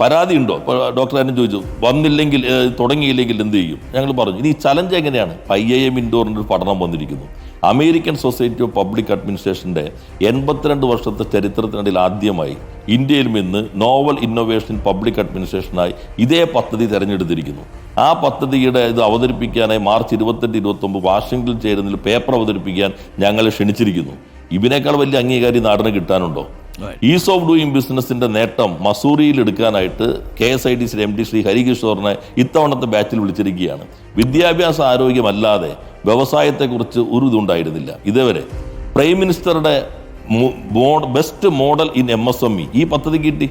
പരാതി ഉണ്ടോ? ഇപ്പോൾ ഡോക്ടർ ആരും ചോദിച്ചു, വന്നില്ലെങ്കിൽ തുടങ്ങിയില്ലെങ്കിൽ എന്ത് ചെയ്യും? ഞങ്ങൾ പറഞ്ഞു ഇനി ചലഞ്ച് എങ്ങനെയാണ്. IIM ഇൻഡോറിൻ്റെ ഒരു പഠനം വന്നിരിക്കുന്നു. അമേരിക്കൻ സൊസൈറ്റി ഓഫ് പബ്ലിക് അഡ്മിനിസ്ട്രേഷൻ്റെ 82 വർഷത്തെ ചരിത്രത്തിനിടയിൽ ആദ്യമായി ഇന്ത്യയിൽ നിന്ന് നോവൽ ഇന്നോവേഷൻ പബ്ലിക് അഡ്മിനിസ്ട്രേഷനായി ഇതേ പദ്ധതി തിരഞ്ഞെടുത്തിരിക്കുന്നു. ആ പദ്ധതിയുടെ ഇത് അവതരിപ്പിക്കാനായി മാർച്ച് 28-29 വാഷിംഗ്ടണിൽ ചേരുന്നതിൽ പേപ്പർ അവതരിപ്പിക്കാൻ ഞങ്ങളെ ക്ഷണിച്ചിരിക്കുന്നു. ഇതിനേക്കാൾ വലിയ അംഗീകാരം നാടിന് കിട്ടാനുണ്ടോ? ഈസ് ഓഫ് ഡൂയിങ് ബിസിനസിന്റെ നേട്ടം മസൂറിയിൽ എടുക്കാനായിട്ട് KSIDC MD ശ്രീ ഹരികിഷോറിനെ ഇത്തവണത്തെ ബാച്ചിൽ വിളിച്ചിരിക്കുകയാണ്. വിദ്യാഭ്യാസ ആരോഗ്യമല്ലാതെ വ്യവസായത്തെക്കുറിച്ച് ഒരു ഇതുണ്ടായിരുന്നില്ല ഇതേവരെ. പ്രൈം മിനിസ്റ്ററുടെ ബെസ്റ്റ് മോഡൽ ഇൻ MSME ഈ പദ്ധതി കിട്ടി.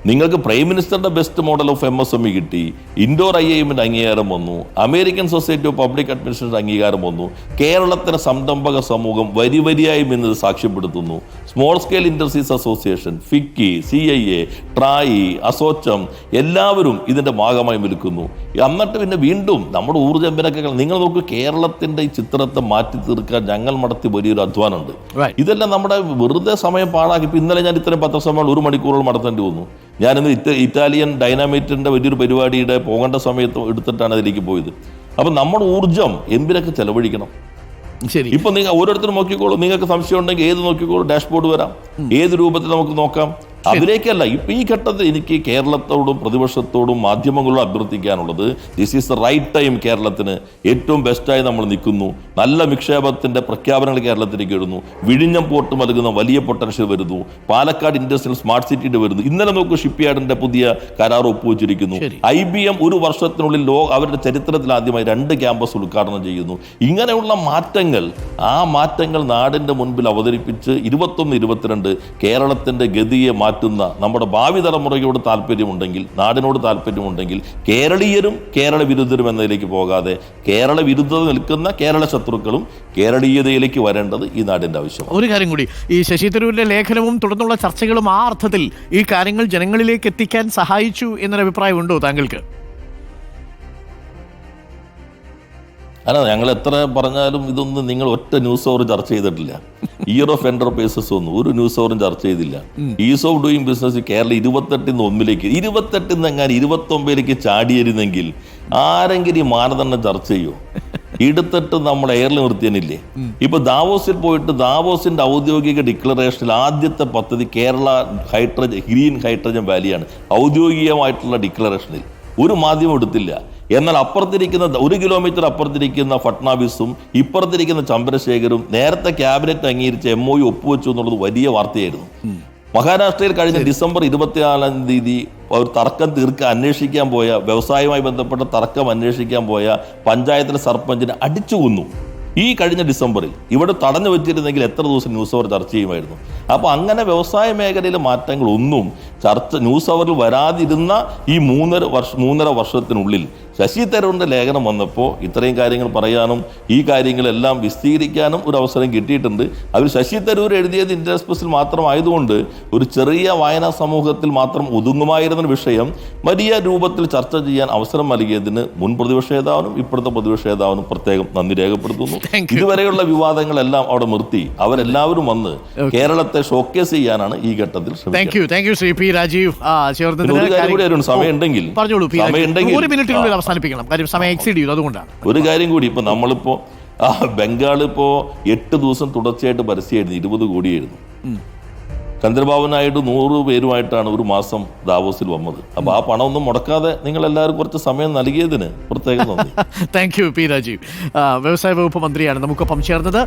നിങ്ങൾക്ക് പ്രൈം മിനിസ്റ്ററുടെ ബെസ്റ്റ് മോഡൽ ഓഫ് MSME കിട്ടി, ഇൻഡോർ IIM അംഗീകാരം വന്നു, American society of public administration അംഗീകാരം വന്നു. കേരളത്തിലെ സംരംഭക സമൂഹം വരിയായി ഇന്ന് സാക്ഷ്യപ്പെടുത്തുന്നു. Small scale industries association, FICCI, CIA, TRAI, ASSOCHAM എല്ലാവരും ഇതിന്റെ ഭാഗമായി നിൽക്കുന്നു. എന്നിട്ട് പിന്നെ വീണ്ടും നമ്മുടെ ഊർജ്ജമ്പനൊക്കെ നിങ്ങൾ നോക്കൂ, കേരളത്തിന്റെ ഈ ചിത്രത്തെ മാറ്റി തീർക്കാൻ ഞങ്ങൾ നടത്തി വലിയൊരു അധ്വാനമുണ്ട്. ഇതെല്ലാം നമ്മുടെ വെറുതെ സമയം പാഴാക്കി. ഇപ്പൊ ഇന്നലെ ഞാൻ ഇത്രയും പത്രസമ്മേളനം 1 മണിക്കൂറോളം നടത്തേണ്ടി വന്നു. ഞാനിന്ന് ഇറ്റാലിയൻ ഡൈനാമൈറ്റിന്റെ വലിയൊരു പരിപാടിയുടെ പോകേണ്ട സമയത്ത് എടുത്തിട്ടാണ് അതിലേക്ക് പോയത്. അപ്പൊ നമ്മുടെ ഊർജ്ജം എന്തിനൊക്കെ ചെലവഴിക്കണം. ശരി, ഇപ്പൊ നിങ്ങൾ ഓരോരുത്തരും നോക്കിക്കോളൂ. നിങ്ങൾക്ക് സംശയം ഉണ്ടെങ്കിൽ ഏത് നോക്കിക്കോളൂ, ഡാഷ്ബോർഡ് വരാം, ഏത് രൂപത്തിൽ നമുക്ക് നോക്കാം. അതിലേക്കല്ല ഇപ്പൊ ഈ ഘട്ടത്തിൽ എനിക്ക് കേരളത്തോടും പ്രതിപക്ഷത്തോടും മാധ്യമങ്ങളോടും അഭ്യർത്ഥിക്കാനുള്ളത്, this is the right time. കേരളത്തിന് ഏറ്റവും ബെസ്റ്റായി നമ്മൾ നിൽക്കുന്നു. നല്ല നിക്ഷേപത്തിന്റെ പ്രഖ്യാപനങ്ങൾ കേരളത്തിലേക്ക് വരുന്നു. വിഴിഞ്ഞം പോർട്ട് നൽകുന്ന വലിയ പൊട്ടൻഷ്യൽ വരുന്നു. പാലക്കാട് ഇൻഡസ്ട്രിയൽ സ്മാർട്ട് സിറ്റിയുടെ വരുന്നു. ഇന്നലെ നോക്കൂ, ഷിപ്പ്യാർഡിന്റെ പുതിയ കരാർ ഒപ്പുവെച്ചിരിക്കുന്നു. IBM 1 വർഷത്തിനുള്ളിൽ അവരുടെ ചരിത്രത്തിൽ ആദ്യമായി 2 ക്യാമ്പസ് ഉദ്ഘാടനം ചെയ്യുന്നു. ഇങ്ങനെയുള്ള മാറ്റങ്ങൾ, ആ മാറ്റങ്ങൾ നാടിന്റെ മുൻപിൽ അവതരിപ്പിച്ച് 21-22 കേരളത്തിന്റെ ഗതിയെ മാറ്റുന്ന നമ്മുടെ ഭാവി തലമുറയോട് താല്പര്യമുണ്ടെങ്കിൽ, നാടിനോട് താല്പര്യമുണ്ടെങ്കിൽ, കേരളീയരും കേരള വിരുദ്ധരും എന്നതിലേക്ക് പോകാതെ കേരള വിരുദ്ധത നിൽക്കുന്ന കേരള ശത്രുക്കളും കേരളീയതയിലേക്ക് വരേണ്ടത് ഈ നാടിന്റെ ആവശ്യമാണ്. ഒരു കാര്യം കൂടി, ഈ ശശി തരൂരിന്റെ ലേഖനവും തുടർന്നുള്ള ചർച്ചകളും ആ അർത്ഥത്തിൽ ഈ കാര്യങ്ങൾ ജനങ്ങളിലേക്ക് എത്തിക്കാൻ സഹായിച്ചു എന്നൊരു അഭിപ്രായമുണ്ടോ താങ്കൾക്ക്? അല്ല, ഞങ്ങൾ എത്ര പറഞ്ഞാലും ഇതൊന്നും നിങ്ങൾ ഒറ്റ ന്യൂസ് അവർ ചർച്ച ചെയ്തിട്ടില്ല. ഇയർ ഓഫ് എന്റർപ്രൈസസ് ഒന്നും ഒരു ന്യൂസ് അവരും ചർച്ച ചെയ്തില്ല. Is of doing business Kerala 28-1 28 29 ചാടിയിരുന്നെങ്കിൽ ആരെങ്കിലും ഈ മാനദണ്ഡം ചർച്ച ചെയ്യോ? എടുത്തിട്ട് നമ്മൾ എയറിൽ നിർത്തിയനില്ലേ? ഇപ്പൊ ദാവോസിൽ പോയിട്ട് ദാവോസിന്റെ ഔദ്യോഗിക ഡിക്ലറേഷനിൽ ആദ്യത്തെ പദ്ധതി കേരള ഗ്രീൻ ഹൈഡ്രജൻ വാലിയാണ്. ഔദ്യോഗികമായിട്ടുള്ള ഡിക്ലറേഷനിൽ ഒരു മാധ്യമം എടുത്തില്ല. എന്നാൽ അപ്പുറത്തിരിക്കുന്ന 1 കിലോമീറ്റർ അപ്പുറത്തിരിക്കുന്ന ഫട്നാവിസും ഇപ്പുറത്തിരിക്കുന്ന ചന്ദ്രശേഖരും നേരത്തെ ക്യാബിനറ്റ് അംഗീകരിച്ച MOU ഒപ്പുവെച്ചു എന്നുള്ളത് വലിയ വാർത്തയായിരുന്നു. മഹാരാഷ്ട്രയിൽ കഴിഞ്ഞ ഡിസംബർ 24 ഒരു തർക്കം അന്വേഷിക്കാൻ പോയ, വ്യവസായവുമായി ബന്ധപ്പെട്ട തർക്കം അന്വേഷിക്കാൻ പോയ പഞ്ചായത്തിലെ സർപഞ്ചിനെ അടിച്ചു കൊന്നു. ഈ കഴിഞ്ഞ ഡിസംബറിൽ ഇവിടെ തടഞ്ഞു വെച്ചിരുന്നെങ്കിൽ എത്ര ദിവസം ന്യൂസ് അവർ ചർച്ച ചെയ്യുമായിരുന്നു. അപ്പോൾ അങ്ങനെ വ്യവസായ മേഖലയിലെ മാറ്റങ്ങളൊന്നും ന്യൂസ് അവറിൽ വരാതിരുന്ന ഈ 3.5 വർഷത്തിനുള്ളിൽ ശശി തരൂരിന്റെ ലേഖനം വന്നപ്പോൾ ഇത്രയും കാര്യങ്ങൾ പറയാനും ഈ കാര്യങ്ങളെല്ലാം വിശദീകരിക്കാനും ഒരു അവസരം കിട്ടിയിട്ടുണ്ട്. അവർ ശശി തരൂർ എഴുതിയത് ഇന്ത്യൻ എക്സ്പ്രസിൽ മാത്രമായതുകൊണ്ട് ഒരു ചെറിയ വായനാ സമൂഹത്തിൽ മാത്രം ഒതുങ്ങുമായിരുന്ന വിഷയം വലിയ രൂപത്തിൽ ചർച്ച ചെയ്യാൻ അവസരം നൽകിയതിന് മുൻ പ്രതിപക്ഷ നേതാവിനും ഇപ്പോഴത്തെ പ്രതിപക്ഷ നേതാവിനും പ്രത്യേകം നന്ദി രേഖപ്പെടുത്തുന്നു. ഇതുവരെയുള്ള വിവാദങ്ങളെല്ലാം അവിടെ നിർത്തി അവരെല്ലാവരും വന്ന് കേരളത്തെ ഷോക്കേസ് ചെയ്യാനാണ് ഈ ഘട്ടത്തിൽ ശ്രമിക്കുന്നത്. രാജീവ് സമയമുണ്ടെങ്കിൽ അവസാനിപ്പിക്കണം, കാര്യം സമയം എക്സീഡ് ചെയ്തു. അതുകൊണ്ടാണ് ഒരു കാര്യം കൂടി, ഇപ്പൊ നമ്മളിപ്പോ ബംഗാൾ ഇപ്പോ 8 ദിവസം തുടർച്ചയായിട്ട് പരസ്യമായിരുന്നു, 20 കോടിയായിരുന്നു. ചന്ദ്രബാബു നായിഡു 100 പേരുമായിട്ടാണ് ഒരു മാസം ദാവോസിൽ വന്നത്. അപ്പൊ ആ പണമൊന്നും മുടക്കാതെ നിങ്ങൾ എല്ലാവരും കുറച്ച് സമയം നൽകിയതിന് പ്രത്യേകം നന്ദി. Thank you. പി രാജീവ് വ്യവസായ വകുപ്പ് മന്ത്രിയാണ് നമുക്കൊപ്പം ചേർന്നത്.